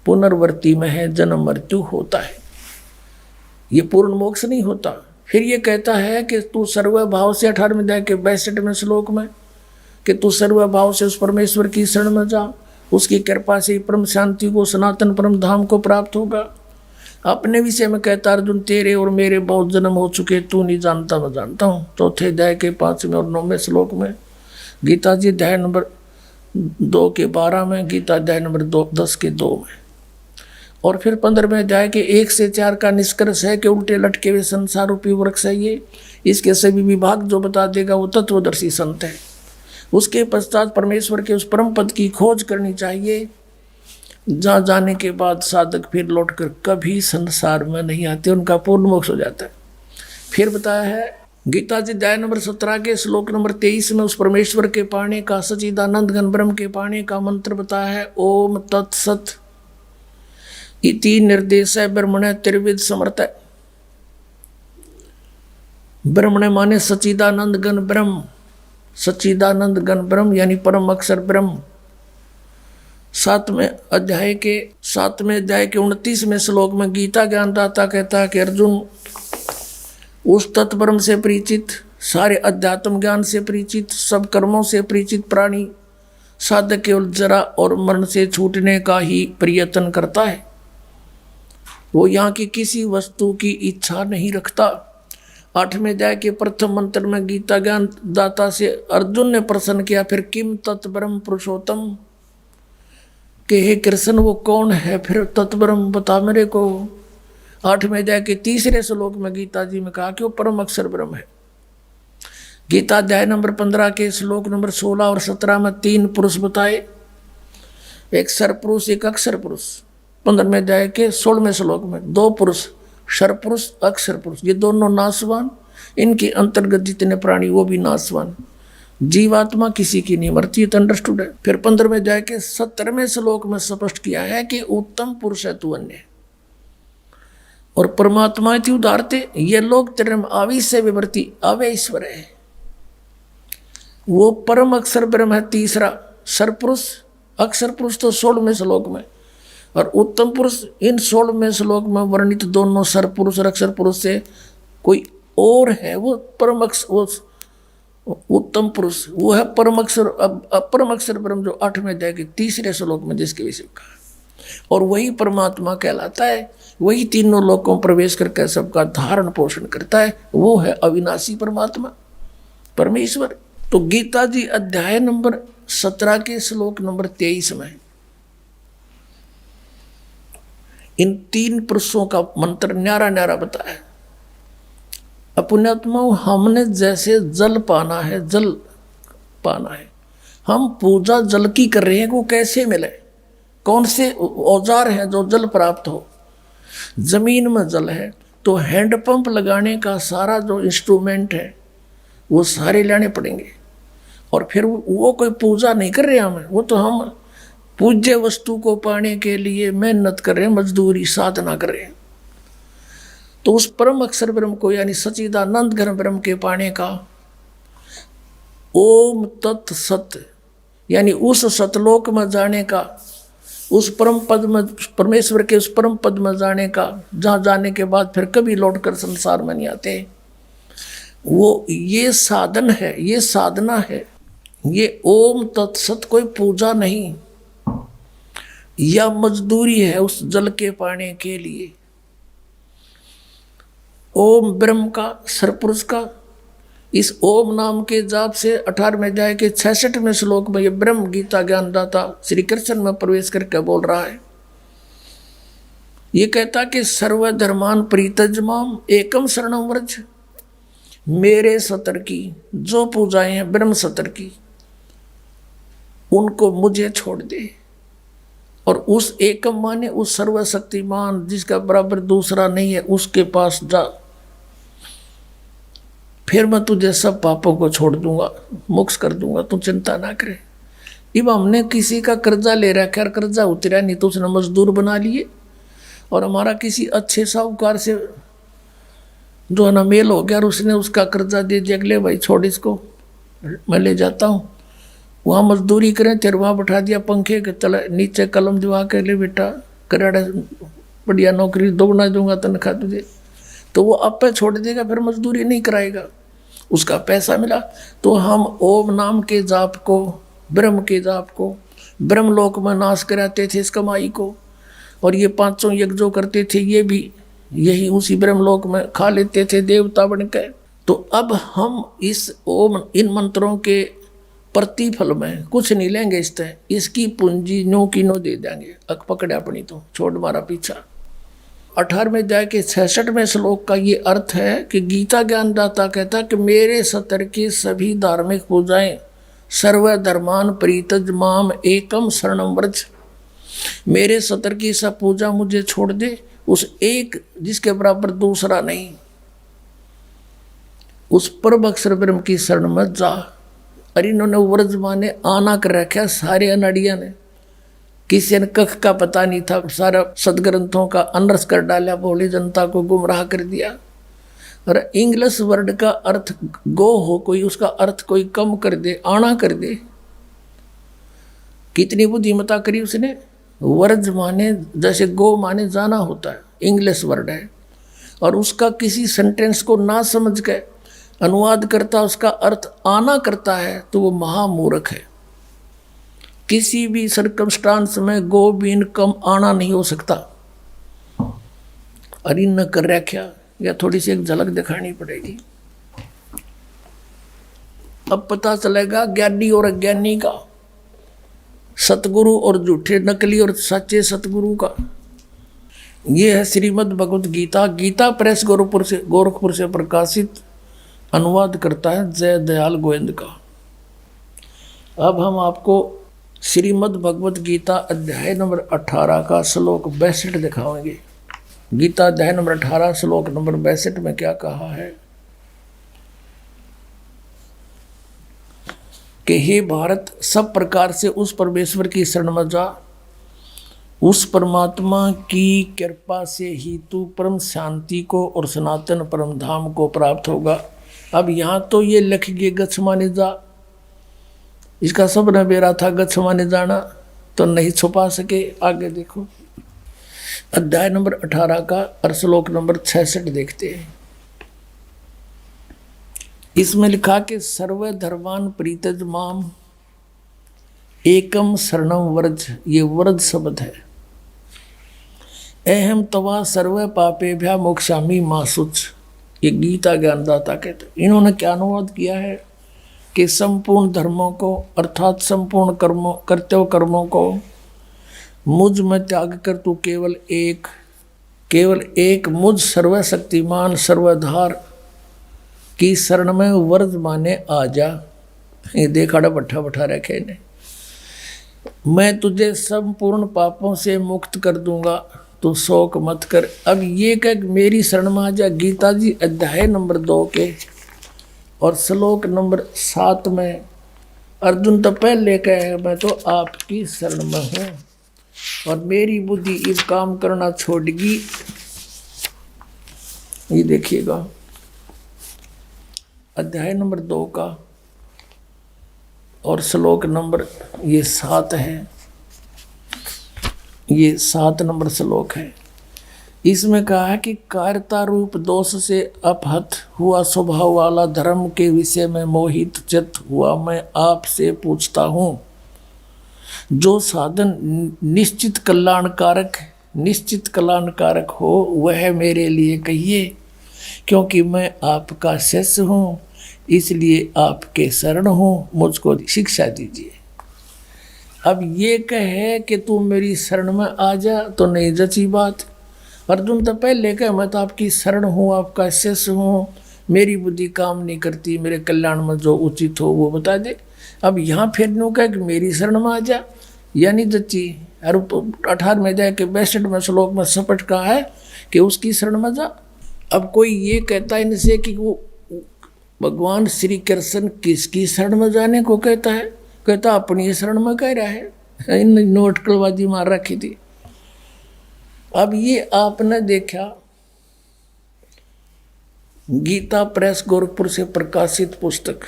पुनर्वर्ती में है, जन्म मृत्यु होता है, ये पूर्ण मोक्ष नहीं होता। फिर ये कहता है कि तू सर्वभाव से 18वें अध्याय के 62वें श्लोक में कि तू सर्वभाव से उस परमेश्वर की शरण में जा, उसकी कृपा से परम शांति को, सनातन परम धाम को प्राप्त होगा। अपने विषय में कहता अर्जुन तेरे और मेरे बहुत जन्म हो चुके, तू नहीं जानता मैं जानता हूँ। चौथे अध्याय के 5वें और 9वें श्लोक में, गीता जी अध्याय नंबर 2 के 12 में, गीता अध्याय नंबर 10 के 2 में। और फिर 15वें अध्याय के 1 से 4 का निष्कर्ष है कि उल्टे लटके हुए संसार रूपी वृक्ष है ये, इसके सभी विभाग जो बता देगा वो तत्वदर्शी संत है। उसके पश्चात परमेश्वर के उस परम पद की खोज करनी चाहिए, जहाँ जाने के बाद साधक फिर लौटकर कभी संसार में नहीं आते, उनका पूर्ण मोक्ष हो जाता है। फिर बताया है गीता जी अध्याय नंबर 17 के श्लोक नंबर 23 में उस परमेश्वर के पाने का, सच्चिदानंद घन ब्रह्म के पाने का मंत्र बताया है। ओम तत्सत इति निर्देश ब्रह्मण त्रिविद समर्थ। ब्रह्म ने माने सच्चिदानंद घन ब्रह्म, सच्चिदानंद घन ब्रह्म यानी परम अक्षर ब्रह्म। 7वें अध्याय के 29वें श्लोक में गीता ज्ञानदाता कहता है कि अर्जुन, उस तत्परम से परिचित, सारे अध्यात्म ज्ञान से परिचित, सब कर्मों से परिचित प्राणी साधक केवल जरा और मरण से छूटने का ही प्रयत्न करता है। वो यहाँ की किसी वस्तु की इच्छा नहीं रखता। 8वें अध्याय के प्रथम मंत्र में गीता ज्ञान दाता से अर्जुन ने प्रश्न किया, फिर किम तत्परम पुरुषोत्तम, कि हे कृष्ण वो कौन है फिर तत्परम, बता मेरे को। 8वें अध्याय के 3 श्लोक में गीता जी में कहा कि वो परम अक्षर ब्रह्म है। गीता अध्याय नंबर 15 के श्लोक नंबर 16 और 17 में 3 पुरुष बताए, एक सरपुरुष एक अक्षर पुरुष। 15वें अध्याय के 16वें श्लोक में 2 पुरुष, सरपुरुष अक्षर पुरुष, ये दोनों नाशवान, इनके अंतर्गत जितने प्राणी वो भी नाशवान। जीवात्मा किसी की नहीं मरती, ये तो अंडरस्टूड है। फिर 15वें अध्याय के 17वें श्लोक में स्पष्ट किया है कि उत्तम पुरुष है तू अन्य, और परमात्मा थी उदारते, ये लोग तेरे में आवेश से विवर्ती अवे ईश्वर है। वो परम अक्षर ब्रह्म है। तीसरा सरपुरुष अक्षर पुरुष तो 16वें श्लोक में, और उत्तम पुरुष इन 16वें श्लोक में वर्णित दोनों सरपुरुष और अक्षर पुरुष से कोई और है। वो परम अक्षर, वो उत्तम पुरुष वो है परम अक्षर, परम अक्षर ब्रह्म जो 8वें अध्याय के 3 श्लोक में जिसके विषय कहा, और वही परमात्मा कहलाता है। वही तीनों लोकों प्रवेश करके सबका धारण पोषण करता है, वो है अविनाशी परमात्मा परमेश्वर। तो गीता जी अध्याय नंबर 17 के श्लोक नंबर 23 में इन 3 पुरुषों का मंत्र न्यारा न्यारा बताया। अपनात्मा हमने जैसे जल पाना है, जल पाना है, हम पूजा जल की कर रहे हैं, वो कैसे मिले, कौन से औजार हैं जो जल प्राप्त हो। जमीन में जल है तो हैंडपंप लगाने का सारा जो इंस्ट्रूमेंट है वो सारे लाने पड़ेंगे, और फिर वो कोई पूजा नहीं कर रहे हमें, वो तो हम पूज्य वस्तु को पाने के लिए मेहनत कर रहे हैं, मजदूरी साधना कर रहे हैं। तो उस परम अक्षर ब्रह्म को यानी सच्चिदानंद घन ब्रह्म के पाने का ओम तत् सत यानी उस सतलोक में जाने का, उस परम पद में, परमेश्वर के उस परम पद में जाने का, जहाँ जाने के बाद फिर कभी लौटकर संसार में नहीं आते, वो ये साधन है, ये साधना है। ये ओम तत्सत कोई पूजा नहीं या मजदूरी है उस जल के पाने के लिए। ओम ब्रह्म का, सरपुरुष का, इस ओम नाम के जाप से 18वें अध्याय के 66वें श्लोक में ये ब्रह्म गीता ज्ञानदाता श्री कृष्ण में प्रवेश करके बोल रहा है। ये कहता कि सर्वधर्मान प्रीतजमाम एकम शरणम व्रज, मेरे सतर की जो पूजाएं हैं ब्रह्म सतर की, उनको मुझे छोड़ दे, और उस एकम माने उस सर्वशक्तिमान जिसका बराबर दूसरा नहीं है उसके पास जा, फिर मैं तुझे सब पापों को छोड़ दूंगा, मुक्त कर दूंगा, तू चिंता ना करे। अब हमने किसी का कर्जा ले रखा है, कर्जा उतरा नहीं तो उसने मजदूर बना लिए, और हमारा किसी अच्छे साहूकार से जो है ना मेल हो गया और उसने उसका कर्जा दे दिया, अगले भाई छोड़ इसको मैं ले जाता हूँ, वहाँ मजदूरी करें, तेरे वहाँ बैठा दिया पंखे के तले नीचे कलम दिवा के, ले बेटा कराड़ा बढ़िया नौकरी दोगुना दूंगा तनख्वाह तुझे, तो वो अब पे छोड़ देगा, फिर मजदूरी नहीं कराएगा, उसका पैसा मिला। तो हम ओम नाम के जाप को, ब्रह्म के जाप को, ब्रह्मलोक में नाश कराते थे इस कमाई को, और ये 500 यज्ञ जो करते थे ये भी यही उसी ब्रह्मलोक में खा लेते थे देवता बनकर। तो अब हम इस ओम इन मंत्रों के प्रतिफल में कुछ नहीं लेंगे, इस तरह इसकी पूंजी नो की नो दे देंगे, अक पकड़े अपनी तो छोड़ मारा पीछा। 18वें अध्याय के 66वें श्लोक का ये अर्थ है कि गीता ज्ञानदाता कहता कि मेरे सतर की सभी धार्मिक पूजाएं सर्वधर्मान प्रीतज माम एकम शरणम व्रज, मेरे सतर की सब पूजा मुझे छोड़ दे, उस एक जिसके बराबर दूसरा नहीं, उस परम अक्षर ब्रह्म की शरण में जा। और इन्होंने व्रज माने आना कर रखा सारे अनाड़िया ने, किसी ने कख का पता नहीं था, सारा सदग्रंथों का अनर्स कर डाला, भोली जनता को गुमराह कर दिया। और इंग्लिश वर्ड का अर्थ गो हो, कोई उसका अर्थ कोई कम कर दे, आना कर दे, कितनी बुद्धिमता करी उसने। वर्ज माने जैसे गो माने जाना होता है, इंग्लिश वर्ड है, और उसका किसी सेंटेंस को ना समझ के अनुवाद करता, उसका अर्थ आना करता है, तो वो महामूर्ख है। किसी भी सर्कमस्टांस में गो बीन कम आना नहीं हो सकता। अरे न कर रहा क्या, या थोड़ी सी एक झलक दिखानी पड़ेगी। अब पता चलेगा ज्ञानी और अज्ञानी का, सतगुरु और झूठे नकली और सच्चे सतगुरु का। ये है श्रीमद् भगवत गीता। गीता प्रेस गोरखपुर से प्रकाशित, अनुवाद करता है जय दयाल गोविंद का। अब हम आपको श्रीमद् भगवत गीता अध्याय नंबर 18 का श्लोक 62 दिखाएंगे। गीता अध्याय नंबर 18 श्लोक नंबर 62 में क्या कहा है कि हे भारत, सब प्रकार से उस परमेश्वर की शरण में जा, उस परमात्मा की कृपा से ही तू परम शांति को और सनातन परम धाम को प्राप्त होगा। अब यहाँ तो ये लिख गए गच्छमानि जा, इसका सब नबेरा था गच्छमानि जाना, तो नहीं छुपा सके। आगे देखो अध्याय नंबर 18 का और श्लोक नंबर 66 देखते हैं। इसमें लिखा कि सर्व धर्मान प्रीतज माम एकम शरणम व्रज, ये व्रज शब्द है। अहम तवा सर्व पापेभ्या मोक्षामि मा शुच, ये गीता ज्ञानदाता कहते। इन्होंने क्या अनुवाद किया है कि संपूर्ण धर्मों को अर्थात संपूर्ण कर्मों कर्तव्य कर्मों को मुझ में त्याग कर तू केवल एक मुझ सर्वशक्तिमान सर्वधार की शरण में वर्ज माने आ जा। ये देखा बैठा बैठा रखे ने, मैं तुझे संपूर्ण पापों से मुक्त कर दूंगा, तू शोक मत कर। अब ये कह मेरी शरण में आ जा। गीता जी अध्याय नंबर 2 के और श्लोक नंबर 7 में अर्जुन तो पहले कहे मैं तो आपकी शरण में हूँ और मेरी बुद्धि इस काम करना छोड़गी। ये देखिएगा अध्याय नंबर 2 का और श्लोक नंबर ये 7 है, ये 7 नंबर श्लोक है। इसमें कहा है कि कायरता रूप दोष से अपहत हुआ स्वभाव वाला धर्म के विषय में मोहित चित हुआ मैं आपसे पूछता हूँ, जो साधन निश्चित कल्याणकारक हो वह मेरे लिए कहिए, क्योंकि मैं आपका शिष्य हूँ, इसलिए आपके शरण हूँ, मुझको शिक्षा दीजिए। अब ये कहे कि तू मेरी शरण में आ जा तो नहीं जची बात। अर्जुन तो पहले कहे मैं तो आपकी शरण हूँ, आपका शिष्य हूँ, मेरी बुद्धि काम नहीं करती, मेरे कल्याण में जो उचित हो वो बता दे। अब यहाँ फिर न्यू कहे कि मेरी शरण में आ जा, यानी जची। और 18 में जाए कि 62 में श्लोक में सपट कहा है कि उसकी शरण में जा। अब कोई ये कहता है इनसे कि वो भगवान श्री कृष्ण किसकी शरण में जाने को कहता है, कहता अपनी शरण में कह रहा है। इन नोटकलबाजी मार रखी थी। अब ये आपने देखा गीता प्रेस गोरखपुर से प्रकाशित पुस्तक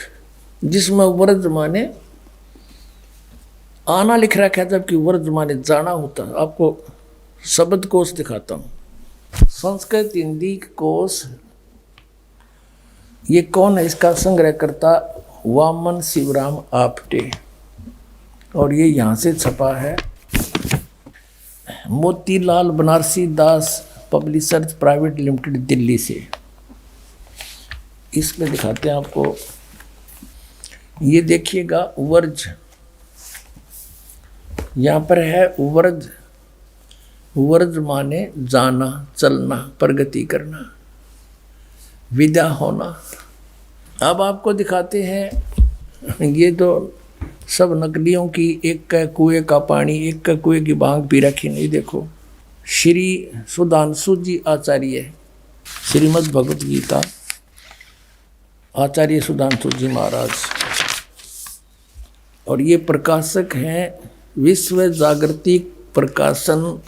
जिसमें वर्ज माने आना लिख रखा है, जबकि वर्ज माने जाना होता है। आपको शब्द कोश दिखाता हूँ, संस्कृत हिंदी कोश। ये कौन है, इसका संग्रह करता वामन शिवराम आपटे, और ये यहाँ से छपा है मोतीलाल बनारसी दास पब्लिशर्स प्राइवेट लिमिटेड दिल्ली से। इसमें दिखाते हैं आपको, ये देखिएगा वर्ज, यहाँ पर है वर्ज। वर्ज माने जाना, चलना, प्रगति करना, विदा होना। अब आपको दिखाते हैं, ये तो सब नकलियों की, एक का कुएं का पानी, एक का कुएं की भांग पी रखी। नहीं देखो, श्री सुधांशु जी आचार्य, श्रीमद् भगवत गीता आचार्य सुधांशु जी महाराज, और ये प्रकाशक हैं विश्व जागृति प्रकाशन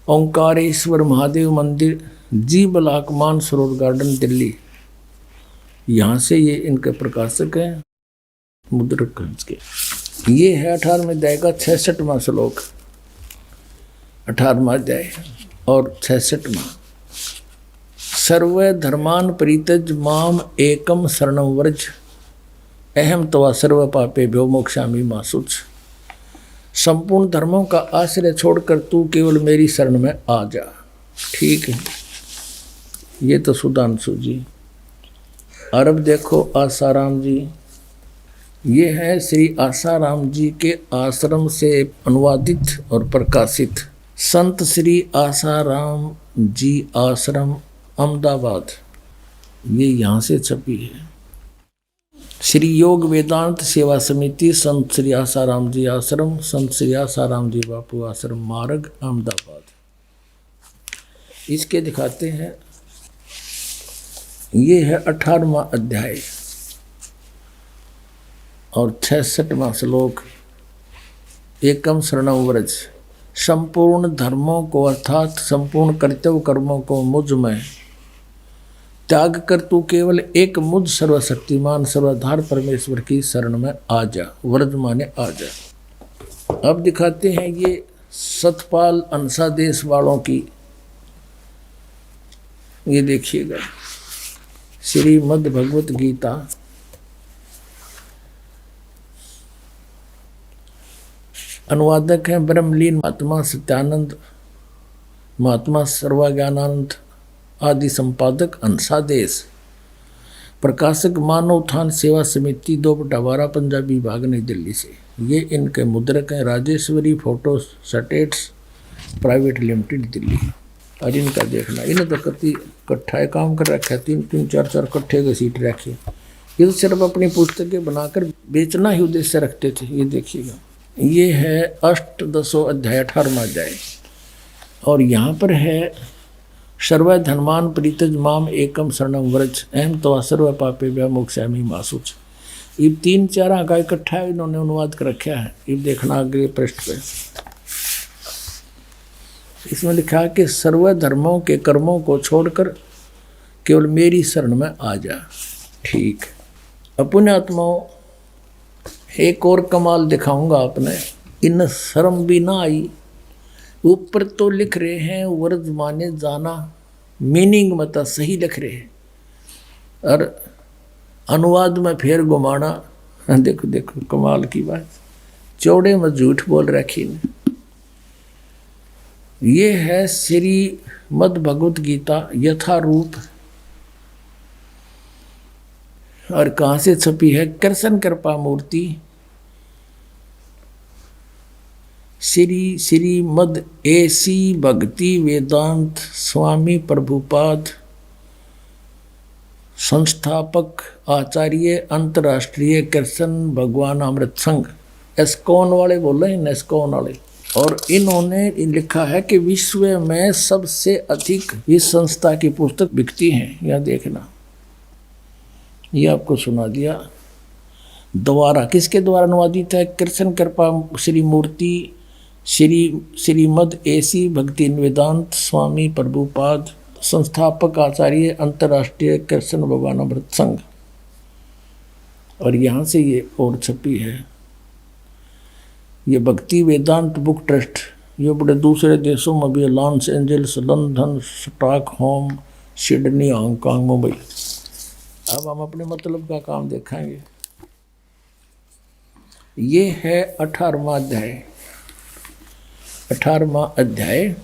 ओंकारेश्वर महादेव मंदिर जी ब्लॉक मानसरोवर गार्डन दिल्ली, यहाँ से ये इनके प्रकाशक हैं मुद्रकंज के। ये है 18वें अध्याय का 66वां श्लोक, 18वां अध्याय और 66वां। सर्व धर्मान परित्यज माम एकम शरणं व्रज अहम तवा सर्व पापे भ्यो मोक्षामि मा शुच। संपूर्ण धर्मों का आश्रय छोड़कर तू केवल मेरी शरण में आ जा। ठीक है, ये तो सुधांशु जी। और अब देखो आसाराम जी, ये है श्री आसाराम जी के आश्रम से अनुवादित और प्रकाशित संत श्री आसाराम जी आश्रम अहमदाबाद, ये यहाँ से छपी है। श्री योग वेदांत सेवा समिति संत श्री आसाराम जी आश्रम, संत श्री आसाराम जी बापू आश्रम मार्ग अहमदाबाद। इसके दिखाते हैं, ये है 18वां अध्याय और 66वां श्लोक। एकम शरणं व्रज, संपूर्ण धर्मों को अर्थात संपूर्ण कर्तव्य कर्मों को मुझ में त्याग कर तू केवल एक मुझ सर्वशक्तिमान सर्वाधार परमेश्वर की शरण में आ जा। व्रज माने आ जा। अब दिखाते हैं ये सतपाल अंसा देश वालों की, ये देखिएगा श्रीमद् भगवत गीता अनुवादक हैं ब्रह्मलीन महात्मा सत्यानंद, महात्मा सर्वज्ञानानंद आदि, संपादक अंसादेश, प्रकाशक मानव उत्थान सेवा समिति 2/12 पंजाबी विभाग नई दिल्ली से। ये इनके मुद्रक हैं Rajeshwari photo states private limited Delhi. और इनका देखना, इन्हें तो कति इकट्ठा काम कर रखा है, 3-3 4-4 इकट्ठे के सीट रखे। ये तो सिर्फ अपनी पुस्तकें बनाकर बेचना ही उद्देश्य रखते थे। ये देखिएगा, ये है अष्टदशो अध्याय 18वां अध्याय और यहाँ पर है सर्व धर्मान परित्यज माम एकम शरणं व्रज अहम तवा सर्व पापेभ्यो मोक्षामि मा शुच। ये 3-4 का इकट्ठा इन्होंने अनुवाद कर रखा है। ये देखना अगले पृष्ठ पे, इसमें लिखा है कि सर्व धर्मों के कर्मों को छोड़कर केवल मेरी शरण में आ जा। ठीक, अपने आत्माओं एक और कमाल दिखाऊंगा आपने, इन शर्म भी ना आई। ऊपर तो लिख रहे हैं व्रज माने जाना, मीनिंग मत सही लिख रहे हैं, और अनुवाद में फिर घुमाना। देखो देखो कमाल की बात, चौड़े में झूठ बोल रखी ने। ये है श्रीमद् भगवत गीता यथारूप, और कहाँ से छपी है? कृष्ण कृपा मूर्ति श्रीमद् एसी भक्ति वेदांत स्वामी प्रभुपाद संस्थापक आचार्य अंतर्राष्ट्रीय कृष्ण भगवान अमृत संघ, एस्कॉन वाले बोल रहे हैं, एस्कॉन वाले। और इन्होंने लिखा है कि विश्व में सबसे अधिक इस संस्था की पुस्तक बिकती हैं। यह देखना, ये आपको सुना दिया। द्वारा किसके द्वारा अनुवादित है? कृष्ण कृपा श्री मूर्ति श्रीमद् एसी भक्ति वेदांत स्वामी प्रभुपाद संस्थापक आचार्य अंतर्राष्ट्रीय कृष्ण भगवान अमृत संघ। और यहाँ से ये और छपी है, ये भक्ति वेदांत बुक ट्रस्ट। ये बड़े दूसरे देशों में भी, Los Angeles, London, Stockholm, Sydney, Hong Kong, Mumbai. अब हम अपने मतलब का काम देखेंगे। ये है 18वां अध्याय, 18वां अध्याय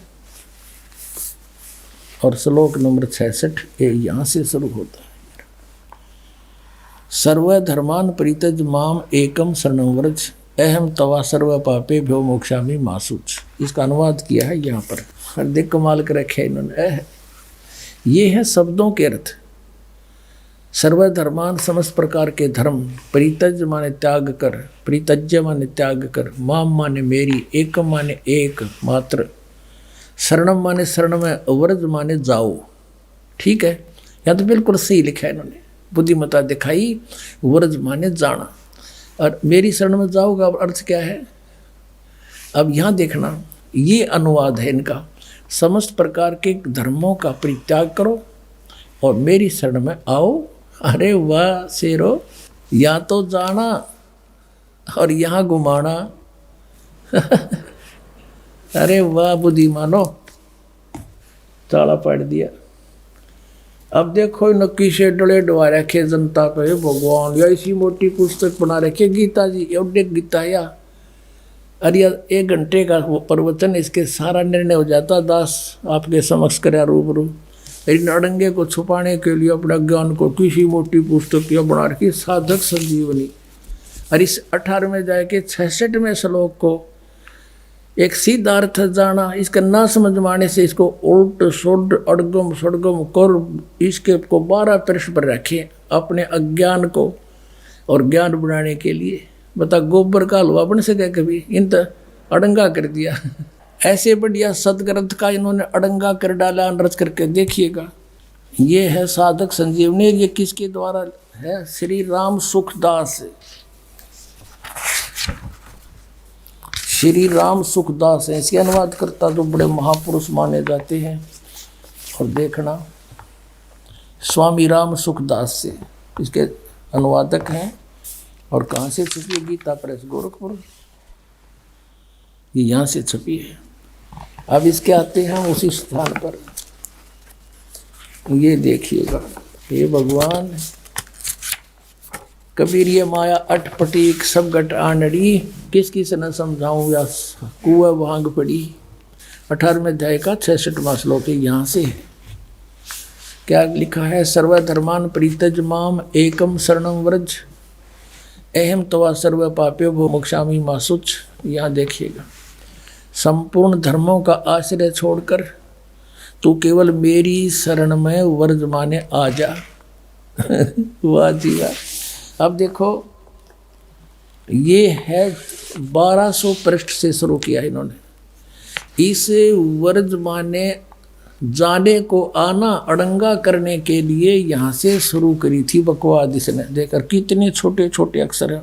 और श्लोक नंबर 66 ये यहाँ से शुरू होता है। सर्व धर्मान परित्यज माम एकम शरणं व्रज अहम तवा सर्व पापेभ्यो मोक्षामि मा शुच। इसका अनुवाद किया है यहाँ पर, हर देख कमाल कर रखे इन्होंने। ये है शब्दों के अर्थ। सर्वधर्मान समस्त प्रकार के धर्म, परित्यज माने त्याग कर, परित्यज्य माने त्याग कर, माम माने मेरी, एकम माने एक मात्र, शरणम माने शरण में, व्रज माने जाओ। ठीक है, यहाँ तो बिल्कुल सही लिखा है इन्होंने, बुद्धिमता दिखाई। व्रज माने जाना और मेरी शरण में जाओगा। अब अर्थ क्या है? अब यहाँ देखना, ये अनुवाद है इनका। समस्त प्रकार के धर्मों का परित्याग करो और मेरी शरण में आओ। अरे वाह शेरो, या तो जाना और यहाँ घुमाना। अरे वाह बुद्धिमानो, ताला पाड़ दिया। अब देखो नक्की से डले डवा रखे जनता पे भगवान, या इसी मोटी पुस्तक बना रखे गीता जी, एवढे गीता या अरे 1 घंटे का प्रवचन, इसके सारा निर्णय हो जाता। दास आपके समक्ष कराया रूबरू। इन अड़ंगे को छुपाने के लिए अपने ज्ञान को किसी मोटी पुस्तक या बना रखी साधक संजीवनी। और इस 18वें जाए के 66वें श्लोक को एक सीधा अर्थ जाना, इसका ना समझ माने से इसको उल्ट सुड अड़गम सड़गम कर इसके को 12 पृष्ठ पर रखे अपने अज्ञान को और ज्ञान बनाने के लिए। बता गोबर का हलवा बन सके कभी, इन तो अड़ंगा कर दिया। ऐसे बढ़िया सदग्रंथ का इन्होंने अड़ंगा कर डाला, अनरच करके देखिएगा। ये है साधक संजीवनी। ये किसके द्वारा है? श्री राम सुखदास। श्री राम सुखदास है इसके अनुवाद करता, जो बड़े महापुरुष माने जाते हैं। और देखना स्वामी राम सुखदास से इसके अनुवादक हैं। और कहाँ से छपी है? गीता प्रेस गोरखपुर, ये यहाँ से छपी है। अब इसके आते हैं उसी स्थान पर, ये देखिएगा। हे भगवान कबीर ये माया अटपटीक सब गट आनड़ी, किस किस न समझाऊं या कुआ भांग पड़ी। 18वें अध्याय का 66वां श्लोक यहाँ से है। क्या लिखा है? सर्वधर्मान परित्यज माम एकम शरणम व्रज अहम तवा सर्व पाप्यो भो मोक्षामि मा शुच। यहाँ देखिएगा, संपूर्ण धर्मों का आश्रय छोड़कर तू केवल मेरी शरण में व्रज माने आ जा। वाह जी वाह। अब देखो ये है 1200 पृष्ठ से शुरू किया इन्होंने। इस व्रज माने जाने को आना अड़ंगा करने के लिए यहाँ से शुरू करी थी बकवाद इसने। देखकर कितने छोटे छोटे अक्षर हैं,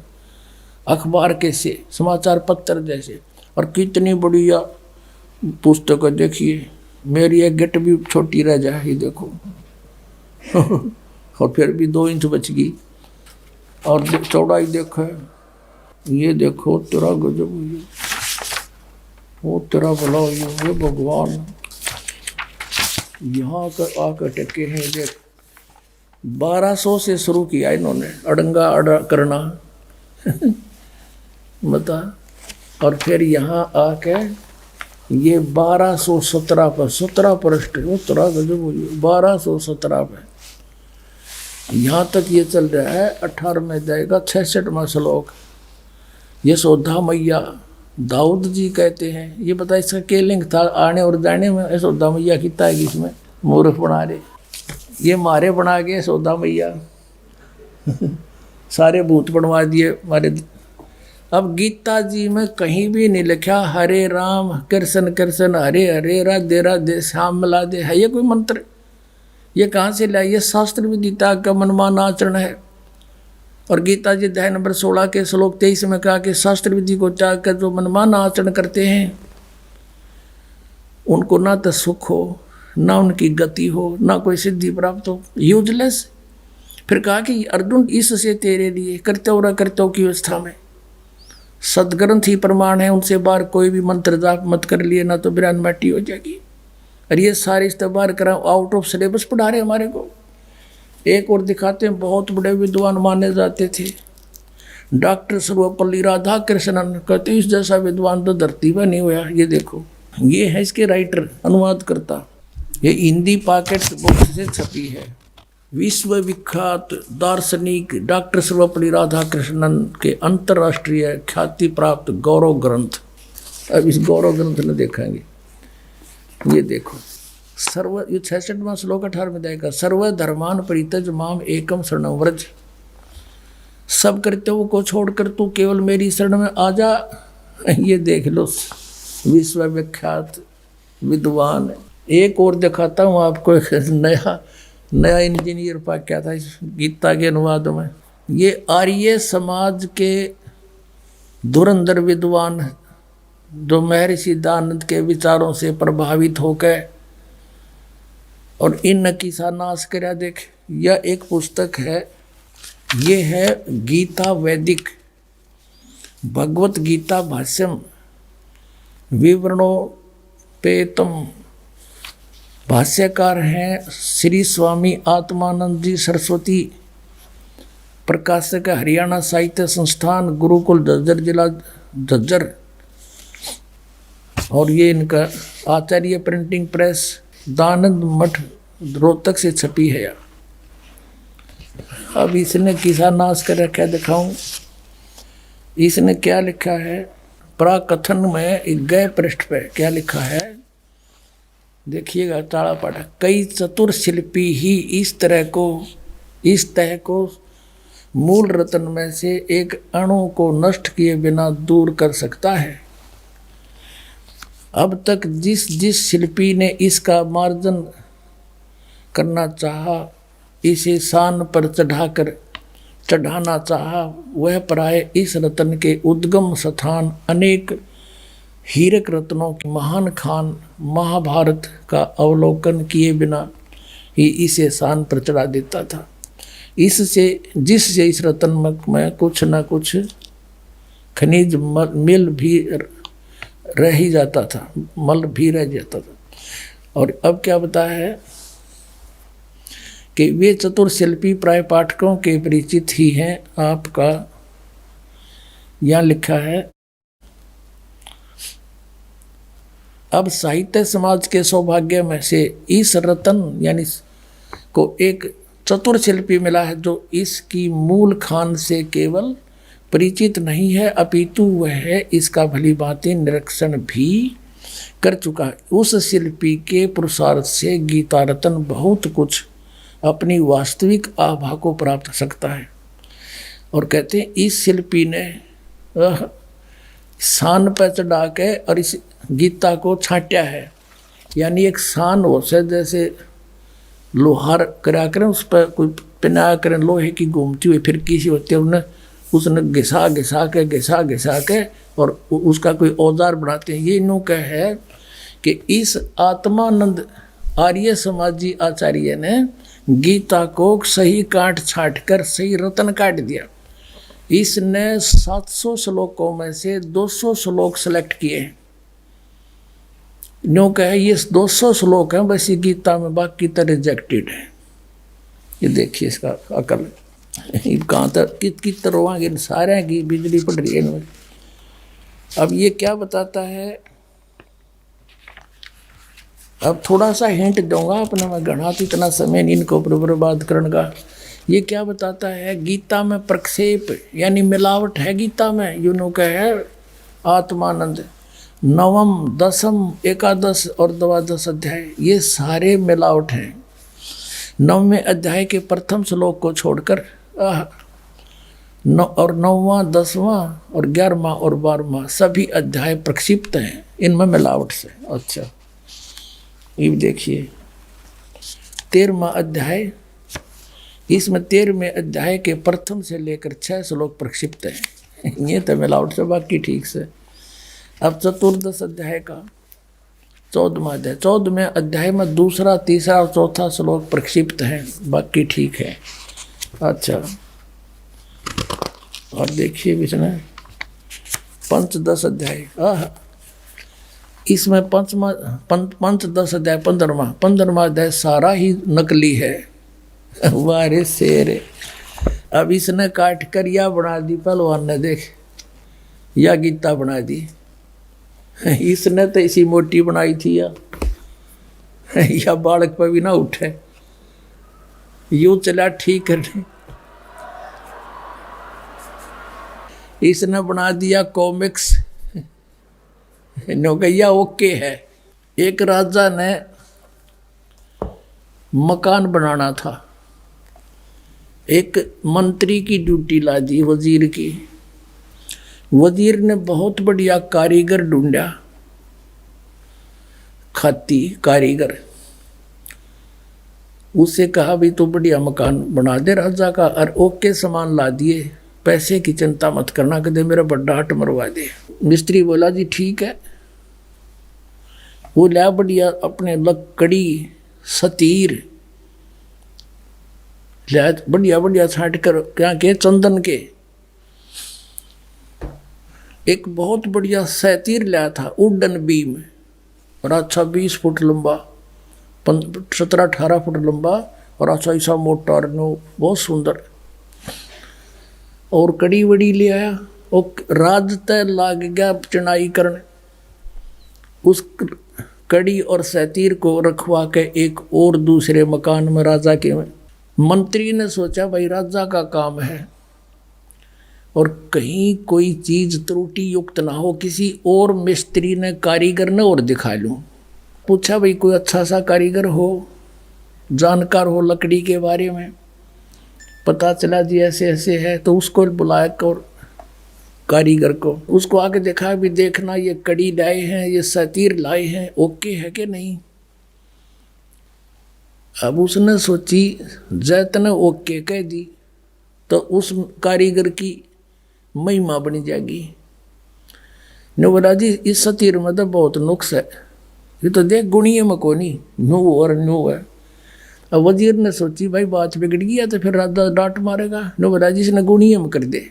अखबार के से समाचार पत्र जैसे, और कितनी बढ़िया पुस्तक देखिए। मेरी एक गिट भी छोटी रह जाए, ये देखो। और फिर भी 2 इंच बच गई। और चौड़ाई देखो, ये देखो तेरा गजब, वो तेरा भला, ये भगवान यहाँ आकर टके हैं। देख 1200 से शुरू किया इन्होंने अड़ंगा अड़ा करना। बता। और फिर यहाँ आके ये 1217 पर 17 पृष्ठ, वो तरह गजब 1217 पे यहाँ तक ये चल रहा है। 18वें अध्याय का 66वां श्लोक। यशोदा मैया दाऊद जी कहते हैं। ये बता इसका क्या लिंक था आने और जाने में? यशोदा मैया कितना है इसमें? मूर्ख बना रहे, ये मारे बना गए यशोदा मैया। सारे भूत बनवा दिए मारे। अब गीता जी में कहीं भी नहीं लिखा हरे राम कृष्ण कृष्ण हरे हरे राधे राधे श्याम मिला दे। है ये कोई मंत्र? ये कहाँ से लाया? ये शास्त्र विदिता का मनमाना आचरण है। और गीता जी अध्याय नंबर 16 के श्लोक 23 में कहा कि शास्त्र विधि को त्याग कर जो मनमाना आचरण करते हैं उनको ना तो सुख हो, ना उनकी गति हो, ना कोई सिद्धि प्राप्त हो, यूजलेस। फिर कहा कि अर्जुन इससे तेरे लिए कर्तव्य की अवस्था में सदग्रंथ ही प्रमाण है, उनसे बाहर कोई भी मंत्र जाप मत कर लिए, ना तो बिरान माटी हो जाएगी। और ये सारे इस्तेबार करा आउट ऑफ सिलेबस पढ़ा रहे हमारे को। एक और दिखाते हैं, बहुत बड़े विद्वान माने जाते थे डॉक्टर सर्वपल्ली राधाकृष्णन, कहते इस जैसा विद्वान तो धरती पर नहीं हुआ। ये देखो, ये है इसके राइटर, अनुवाद करता। ये हिंदी पॉकेट बुक से छपी है। विश्व विख्यात दार्शनिक डॉक्टर सर्वपल्ली राधाकृष्णन के अंतर्राष्ट्रीय ख्याति प्राप्त गौरव ग्रंथ। अब इस गौरव ग्रंथ में देखेंगे, ये देखो सर्व, ये 66वां श्लोक 18वें अध्याय का। सर्वधर्मान परित्यज माम एकम शरणं व्रज। सब कर्तव्यों को छोड़कर तू केवल मेरी शरण में आ जा। ये देख लो, विश्व विख्यात विद्वान। एक और दिखाता हूँ आपको, एक नया इंजीनियर पा क्या था इस गीता के अनुवाद में। ये आर्य समाज के धुरंधर विद्वान जो महर्षि दयानंद के विचारों से प्रभावित होकर और इन किसा नाश करा देख। यह एक पुस्तक है, ये है गीता वैदिक भगवत गीता भाष्यम विवरणोपेतम। भाष्यकार हैं श्री स्वामी आत्मानंद जी सरस्वती, प्रकाशक हरियाणा साहित्य संस्थान, गुरुकुल झज्जर, जिला झज्जर। और ये इनका आचार्य प्रिंटिंग प्रेस, दानंद मठ, रोहतक से छपी है। अब इसने किसा नाश कर रखा है, दिखाऊं। इसने क्या लिखा है प्राकथन में, गए पृष्ठ पे क्या लिखा है देखिएगा, ताड़ा पाठा। कई चतुर शिल्पी ही इस तह को मूल रत्न में से एक अणु को नष्ट किए बिना दूर कर सकता है। अब तक जिस शिल्पी ने इसका मार्जन करना चाहा, इसे शान पर चढ़ाना चाहा, वह प्राय इस रत्न के उद्गम स्थान अनेक हीरक रत्नों के महान खान महाभारत का अवलोकन किए बिना ही इसे शान पर चढ़ा देता था। जिससे इस रत्न में कुछ न कुछ खनिज मिल भी रह ही जाता था, मल भी रह जाता था। और अब क्या बताया है कि वे चतुर शिल्पी प्राय पाठकों के परिचित ही हैं। आपका यहाँ लिखा है, अब साहित्य समाज के सौभाग्य में से इस रत्न यानी को एक चतुर शिल्पी मिला है, जो इसकी मूल खान से केवल परिचित नहीं है, अपितु वह इसका भली भांति निरीक्षण भी कर चुका है। उस शिल्पी के पुरुषार्थ से गीता रत्न बहुत कुछ अपनी वास्तविक आभा को प्राप्त कर सकता है। और कहते हैं इस शिल्पी ने शान पर चढ़ा के और इस गीता को छांटा है, यानी एक शान हो से जैसे लोहार करा करें, उस पर कोई पिना करें लोहे की घूमती हुई फिर किसी होती है, उसने घिसा के और उसका कोई औजार बनाते हैं। ये नो कह है कि इस आत्मानंद आर्य समाजी आचार्य ने गीता को सही काट छाट कर सही रत्न काट दिया। इसने 700 श्लोकों में से 200 श्लोक सेलेक्ट किए हैं। न्यू कहे ये 200 श्लोक हैं बस ये गीता में, बाकी तो रिजेक्टेड है। ये देखिए इसका अकल कहाँ तक कित रोवांगे, सारे की बिजली पड़ रही है इनमें। अब ये क्या बताता है, अब थोड़ा सा हिंट दूंगा अपने में, घना तो इतना समय नहीं इनको बर्बाद करने का। ये क्या बताता है, गीता में प्रक्षेप यानी मिलावट है गीता में। यूनो का है आत्मानंद 9वीं 10वीं 11 और 12 अध्याय ये सारे मिलावट हैं। 9वें अध्याय के प्रथम श्लोक को छोड़कर और 9वां 10वां और 11वां और 12वां सभी अध्याय प्रक्षिप्त हैं, इनमें मिलावट से। अच्छा ये देखिए 13वां अध्याय, इसमें 13वें अध्याय के प्रथम से लेकर 6 श्लोक प्रक्षिप्त हैं। ये तो मिलावट से, बाकी ठीक से। अब चतुर्दश अध्याय का 14वां अध्याय, 14वें अध्याय में 2रा 3रा और 4था श्लोक प्रक्षिप्त हैं, बाकी ठीक है। अच्छा और देखिए इसमें पंचदश अध्याय, इसमें पंचदश अध्याय 15वां अध्याय सारा ही नकली है। वारे शेर, अब इसने काट कर या बना दी पहलवान ने, देख या गीता बना दी। इसने तो इसी मोटी बनाई थी या बालक पर भी ना उठे, यूं चला ठीक करने। इसने बना दिया कॉमिक्स, नौकैया ओके है। एक राजा ने मकान बनाना था, एक मंत्री की ड्यूटी ला दी वजीर की। वजीर ने बहुत बढ़िया कारीगर ढूंढा, खाती कारीगर। उससे कहा भी तो बढ़िया मकान बना दे राजा का, और ओके सामान ला दिए पैसे की चिंता मत करना, कदे मेरा बड़ा हट मरवा दे। मिस्त्री बोला जी ठीक है। वो लिया बढ़िया अपने लकड़ी सतीर लिया, बढ़िया बढ़िया छाट कर क्या के चंदन के एक बहुत बढ़िया सतीर लिया था, उड्डन बीम, और अच्छा 20 फुट लंबा, 17-18 फुट लंबा, और अच्छा ऐसा मोटा और बहुत सुंदर। और कड़ी वड़ी ले आया और रात तय लाग गया चुनाई करने। उस कड़ी और सतीर को रखवा के एक और दूसरे मकान में राजा के में मंत्री ने सोचा भाई राजा का काम है और कहीं कोई चीज त्रुटि युक्त ना हो, किसी और मिस्त्री ने कारीगर ने और दिखा लूं। पूछा भाई कोई अच्छा सा कारीगर हो, जानकार हो लकड़ी के बारे में। पता चला जी ऐसे ऐसे है, तो उसको बुलाया और कारीगर को, उसको आके देखा भी देखना ये कड़ी लाए हैं, ये सतीर लाए हैं, ओके है कि नहीं। अब उसने सोची जैतने ओके कह दी तो उस कारीगर की महिमा बनी जाएगी। ने बोला जी इस सतीर में तो बहुत नुक्स है, ये तो देख गुणिये में को नहीं, नो और नो है। अब वजीर ने सोची भाई बात बिगड़ गया तो फिर राजा डांट मारेगा। नो बोला जी इसने गुणिये में कर दे।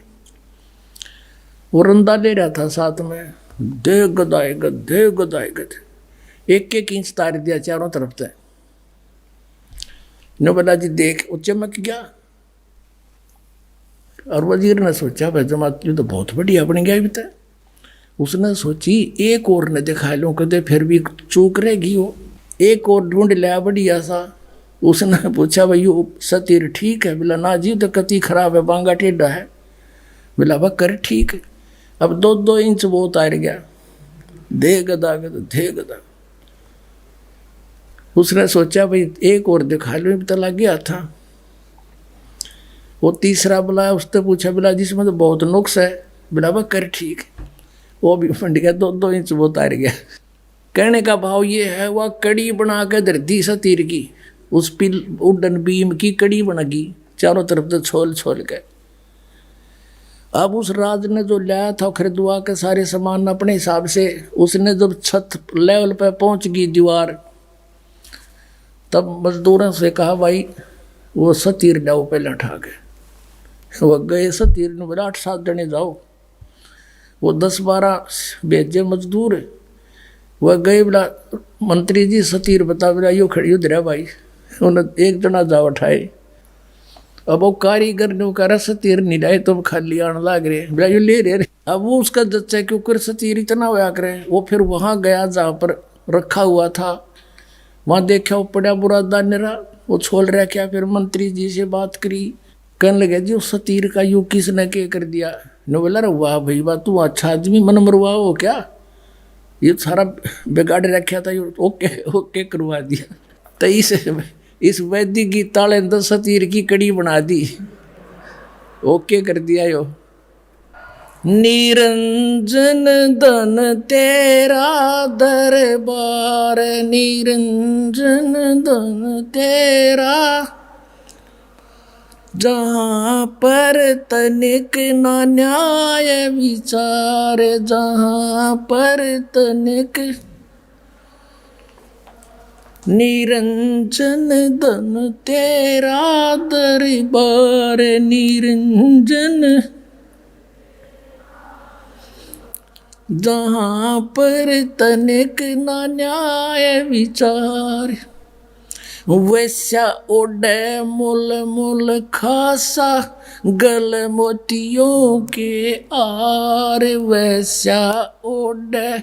वो रंदा ले रहा था साथ में, दे गदाए गद एक एक इंच तार दिया चारों तरफ से। नो बोला जी देख वो चमक गया। और वजीर ने सोचा भाई जमात तो बहुत बढ़िया बन गया भी था। उसने सोची एक और ने दिखा लो कदे फिर भी चूक रहेगी वो, एक और ढूंढ लिया बढ़िया सा। उसने पूछा भाई यो सतीर ठीक है? बोला ना जी तो कति खराब है, बांगा टेढ़ा है। बोला वह कर ठीक है। अब 2-2 इंच वो उतार गया, दे गदा दे गदा। उसने सोचा भाई एक और दिखा लो, तो लग गया था। वो तीसरा बुलाया, उसने पूछा बोला जिसमें तो बहुत नुक्स है। बोला वह कर ठीक है। वो भी फंड गया, 2-2 इंच वो उतार गया। कहने का भाव ये है वह कड़ी बना के धरती सतीर की, उस पिल उड्डन बीम की कड़ी बनेगी चारों तरफ से छोल छोल के। अब उस राज ने जो लाया था खरीदवा के सारे सामान अपने हिसाब से, उसने जब छत लेवल पे पहुंच गई दीवार, तब मजदूरों से कहा भाई वो सतीर लाओ पहले उठा के। वो गए सतीर ने, बोला 8-7 जने जाओ। वो 10-12 भेजे मजदूर, वह गए। बोला मंत्री जी सतीर बता। बोला यो खड़ी उधर है भाई। उन्हें एक जना जा उठाए। अब वो कारीगर ने कहा सतीर नहीं लाए तो खाली आने लग रहे। बोला यो ले रहे। अब वो उसका जच्चा क्यों कर सतीर इतना होया करे। वो फिर वहां गया जहाँ पर रखा हुआ था, वहां देखा वो पड़ा बुरा दानेरा, वो छोड़ रहा क्या। फिर मंत्री जी से बात करी, कहने लगे जी उस सतीर का यू किसने के कर दिया। ने बोला रे वाह भाई वाह, तू अच्छा आदमी, मन मरवा हो क्या, ये सारा बिगाड़ रखा था, ओके ओके करवा दिया। तो इस वैदिक की ताले 10 सतीर की कड़ी बना दी, ओके कर दिया यो। निरंजन धन तेरा दरबार, निरंजन धन तेरा, जहाँ पर तनिक ना न्याय विचार, जहाँ पर तनिक। निरंजन धन तेरा दरबार, निरंजन, जहाँ पर तनिक ना न्याय विचार। वैसा ओढ़े मुल मुल खासा, गल मोतियों के आर। वैसा ओढ़े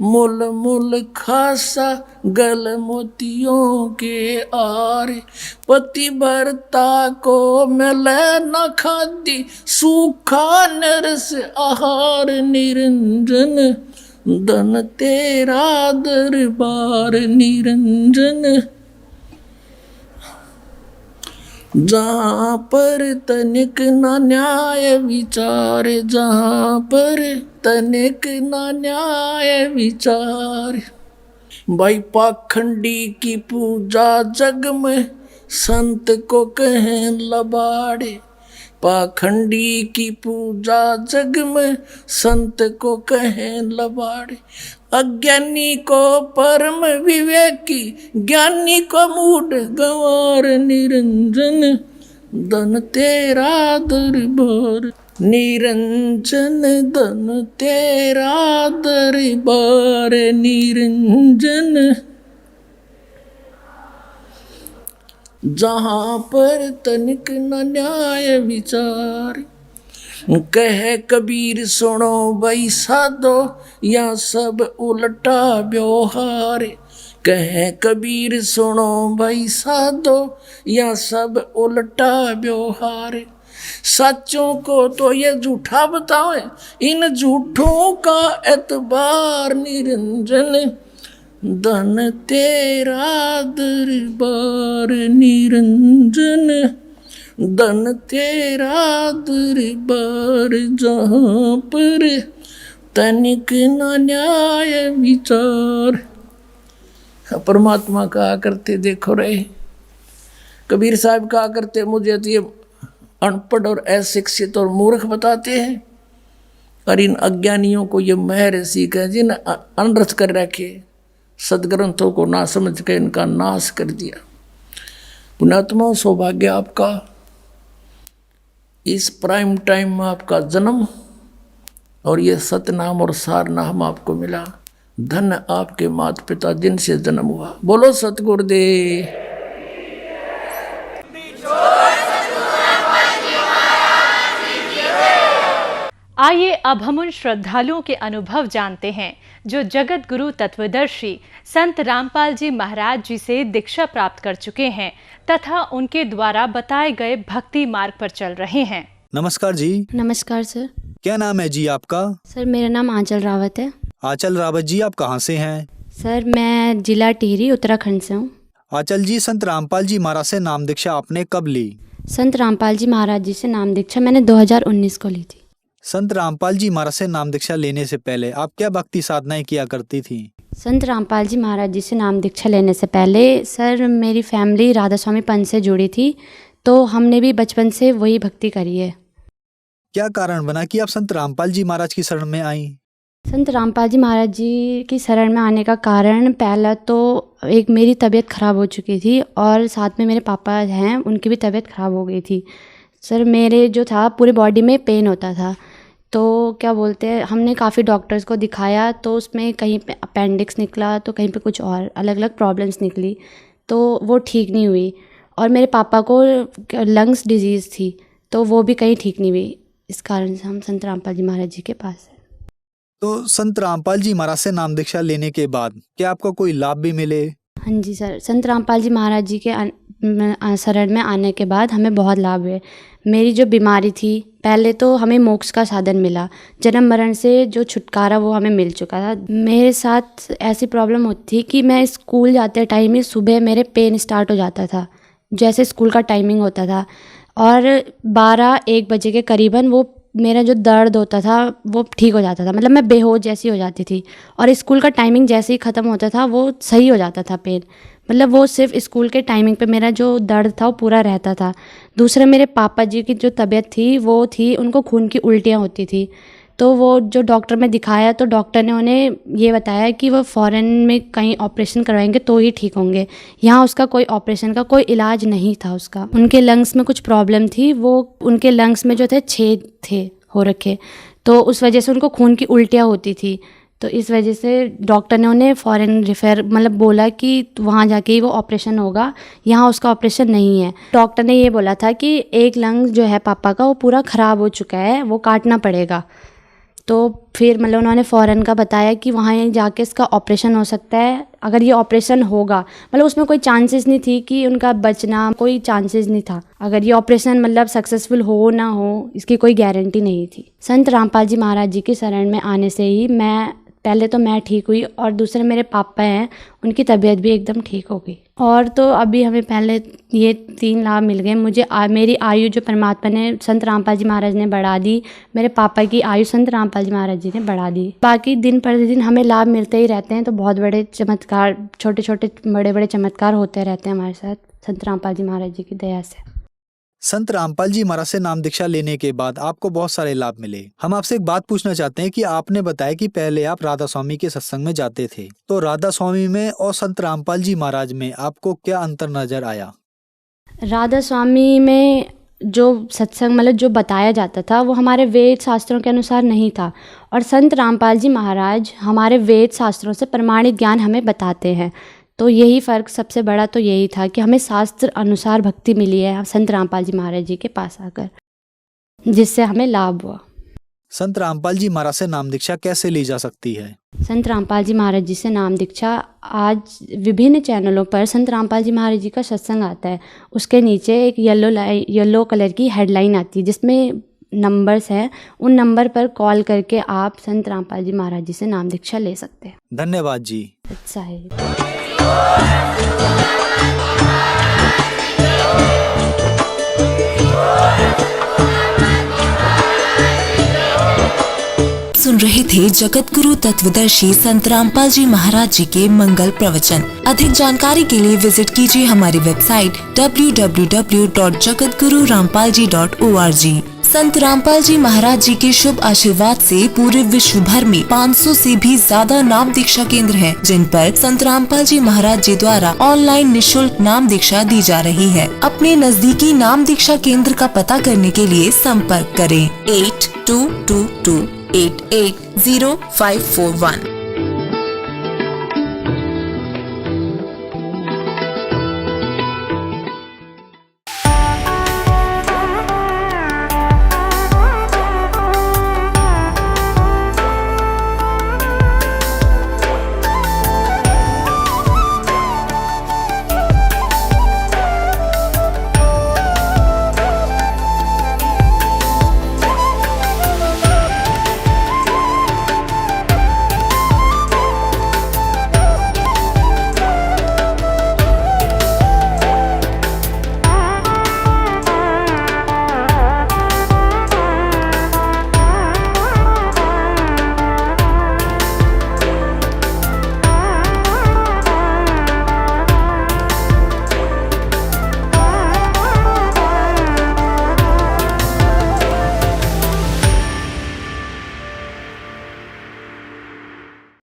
मुल मुल खासा, गल मोतियों के आर। पतिव्रता को मिले न खादी, सूखा नरस आहार। निरंजन धन तेरा दरबार, निरंजन, जहाँ पर तनिक ना न्याय विचार, जहाँ पर तनिक ना न्याय विचार। भाई पाखंडी की पूजा जग में, संत को कहें लबाड़े, पाखंडी की पूजा जग में संत को कहें लबाड़, अज्ञानी को परम विवेकी, ज्ञानी को मूढ़ गंवार, निरंजन धन तेरा दरबार, निरंजन धन तेरा दरबार, निरंजन। जहाँ पर तनिक न न्याय विचार, कहे कबीर सुनो भाई साधो, या सब उल्टा व्यवहार, कहे कबीर सुनो भाई साधो, या सब उल्टा व्यवहार। सच्चों को तो ये झूठा बताओ, इन झूठों का एतबार, निरंजन धन तेरा दरबार, निरंजन धन तेरा दरबार, जहाँ पर तनिक न न्याय विचार। परमात्मा कहा करते, देखो रहे कबीर साहब कहा करते, मुझे तो ये अनपढ़ और अशिक्षित और मूर्ख बताते हैं, और इन अज्ञानियों को ये महर्षि कह जिन अनरथ कर रखे, सदग्रंथों को ना समझ के इनका नाश कर दिया। पुण्यात्मा, सौभाग्य आपका, इस प्राइम टाइम में आपका जन्म और ये सतनाम और सारनाम आपको मिला। धन्य आपके माता पिता जिनसे जन्म हुआ। बोलो सतगुरुदेव। आइए अब हम उन श्रद्धालुओं के अनुभव जानते हैं जो जगत गुरु तत्वदर्शी संत रामपाल जी महाराज जी से दीक्षा प्राप्त कर चुके हैं तथा उनके द्वारा बताए गए भक्ति मार्ग पर चल रहे हैं। नमस्कार जी। नमस्कार सर। क्या नाम है जी आपका? सर मेरा नाम आंचल रावत है। आंचल रावत जी, आप कहाँ से हैं? सर मैं जिला टिहरी उत्तराखंड से हूँ। आंचल जी, संत रामपाल जी महाराज से नाम दीक्षा आपने कब ली? संत रामपाल जी महाराज जी से नाम दीक्षा मैंने 2019 को ली थी। संत रामपाल जी महाराज से नाम दीक्षा लेने से पहले आप क्या भक्ति साधनाएं किया करती थी? संत रामपाल जी महाराज जी से नाम दीक्षा लेने से पहले सर मेरी फैमिली राधा स्वामी पंथ से जुड़ी थी, तो हमने भी बचपन से वही भक्ति करी है। क्या कारण बना कि आप संत रामपाल जी महाराज की शरण में आई? संत रामपाल जी महाराज जी की शरण में आने का कारण, पहला तो एक मेरी तबीयत ख़राब हो चुकी थी और साथ में मेरे पापा हैं, उनकी भी तबीयत ख़राब हो गई थी। सर मेरे जो था पूरी बॉडी में पेन होता था, तो क्या बोलते हैं, हमने काफ़ी डॉक्टर्स को दिखाया, तो उसमें कहीं पे अपेंडिक्स निकला, तो कहीं पे कुछ और अलग अलग प्रॉब्लम्स निकली, तो वो ठीक नहीं हुई। और मेरे पापा को लंग्स डिजीज़ थी, तो वो भी कहीं ठीक नहीं हुई। इस कारण से हम संत रामपाल जी महाराज जी के पास हैं। तो संत रामपाल जी महाराज से नाम दीक्षा लेने के बाद क्या आपको कोई लाभ भी मिले? हाँ जी सर, संत रामपाल जी महाराज जी के शरण में आने के बाद हमें बहुत लाभ हुए। मेरी जो बीमारी थी, पहले तो हमें मोक्ष का साधन मिला, जन्म मरण से जो छुटकारा वो हमें मिल चुका था। मेरे साथ ऐसी प्रॉब्लम होती थी कि मैं स्कूल जाते टाइम ही सुबह मेरे पेन स्टार्ट हो जाता था, जैसे स्कूल का टाइमिंग होता था, और 12-1 बजे के करीबन वो मेरा जो दर्द होता था वो ठीक हो जाता था, मतलब मैं बेहोश जैसी हो जाती थी। और स्कूल का टाइमिंग जैसे ही ख़त्म होता था वो सही हो जाता था पेन, मतलब वो सिर्फ स्कूल के टाइमिंग पे मेरा जो दर्द था वो पूरा रहता था। दूसरा, मेरे पापा जी की जो तबीयत थी वो थी, उनको खून की उल्टियाँ होती थी, तो वो जो डॉक्टर में दिखाया, तो डॉक्टर ने उन्हें ये बताया कि वो फ़ॉरेन में कहीं ऑपरेशन करवाएंगे तो ही ठीक होंगे, यहाँ उसका कोई ऑपरेशन का कोई इलाज नहीं था उसका। उनके लंग्स में कुछ प्रॉब्लम थी, वो उनके लंग्स में जो थे छेद थे हो रखे, तो उस वजह से उनको खून की उल्टियाँ होती थी। तो इस वजह से डॉक्टर ने उन्हें फ़ॉरेन रेफ़र मतलब बोला कि वहाँ जाके ही वो ऑपरेशन होगा, यहाँ उसका ऑपरेशन नहीं है। डॉक्टर ने ये बोला था कि एक लंग जो है पापा का वो पूरा ख़राब हो चुका है, वो काटना पड़ेगा। तो फिर मतलब उन्होंने फ़ॉरेन का बताया कि वहाँ जाके इसका ऑपरेशन हो सकता है। अगर ये ऑपरेशन होगा, मतलब उसमें कोई चांसेस नहीं थी कि उनका बचना, कोई चांसेस नहीं था। अगर ये ऑपरेशन मतलब सक्सेसफुल हो ना हो, इसकी कोई गारंटी नहीं थी। संत रामपाल जी महाराज जी की शरण में आने से ही पहले तो मैं ठीक हुई, और दूसरे मेरे पापा हैं, उनकी तबीयत भी एकदम ठीक हो गई। और तो अभी हमें पहले ये 3 लाभ मिल गए। मुझे मेरी आयु जो परमात्मा ने, संत रामपाल जी महाराज ने बढ़ा दी, मेरे पापा की आयु संत रामपाल जी महाराज जी ने बढ़ा दी। बाकी दिन प्रतिदिन हमें लाभ मिलते ही रहते हैं, तो बहुत बड़े चमत्कार, छोटे छोटे बड़े बड़े चमत्कार होते रहते हैं हमारे साथ संत रामपाल जी महाराज जी की दया से। संत रामपाल जी महाराज से नाम दीक्षा लेने के बाद आपको बहुत सारे लाभ मिले। हम आपसे एक बात पूछना चाहते हैं कि आपने बताया कि पहले आप राधा स्वामी के सत्संग में जाते थे, तो राधा स्वामी में और संत रामपाल जी महाराज में आपको क्या अंतर नजर आया? राधा स्वामी में जो सत्संग मतलब जो बताया जाता था वो हमारे वेद शास्त्रों के अनुसार नहीं था, और संत रामपाल जी महाराज हमारे वेद शास्त्रों से प्रमाणित ज्ञान हमें बताते हैं। तो यही फ़र्क सबसे बड़ा तो यही था कि हमें शास्त्र अनुसार भक्ति मिली है संत रामपाल जी महाराज जी के पास आकर, जिससे हमें लाभ हुआ। संत रामपाल जी महाराज से नाम दीक्षा कैसे ली जा सकती है? संत रामपाल जी महाराज जी से नाम दीक्षा आज विभिन्न चैनलों पर संत रामपाल जी महाराज जी का सत्संग आता है, उसके नीचे एक येलो कलर की हेडलाइन आती है जिसमें नंबर्स हैं। उन नंबर पर कॉल करके आप संत रामपाल जी महाराज जी से नाम दीक्षा ले सकते हैं। धन्यवाद जी। अच्छा है। सुन रहे थे जगत गुरु तत्वदर्शी संत रामपाल जी महाराज जी के मंगल प्रवचन। अधिक जानकारी के लिए विजिट कीजिए हमारी वेबसाइट www.jagatgururampalji.org। संत रामपाल जी महाराज जी के शुभ आशीर्वाद से पूरे विश्व भर में 500 से भी ज्यादा नाम दीक्षा केंद्र हैं, जिन पर संत रामपाल जी महाराज जी द्वारा ऑनलाइन निशुल्क नाम दीक्षा दी जा रही है। अपने नजदीकी नाम दीक्षा केंद्र का पता करने के लिए संपर्क करें 8222880541।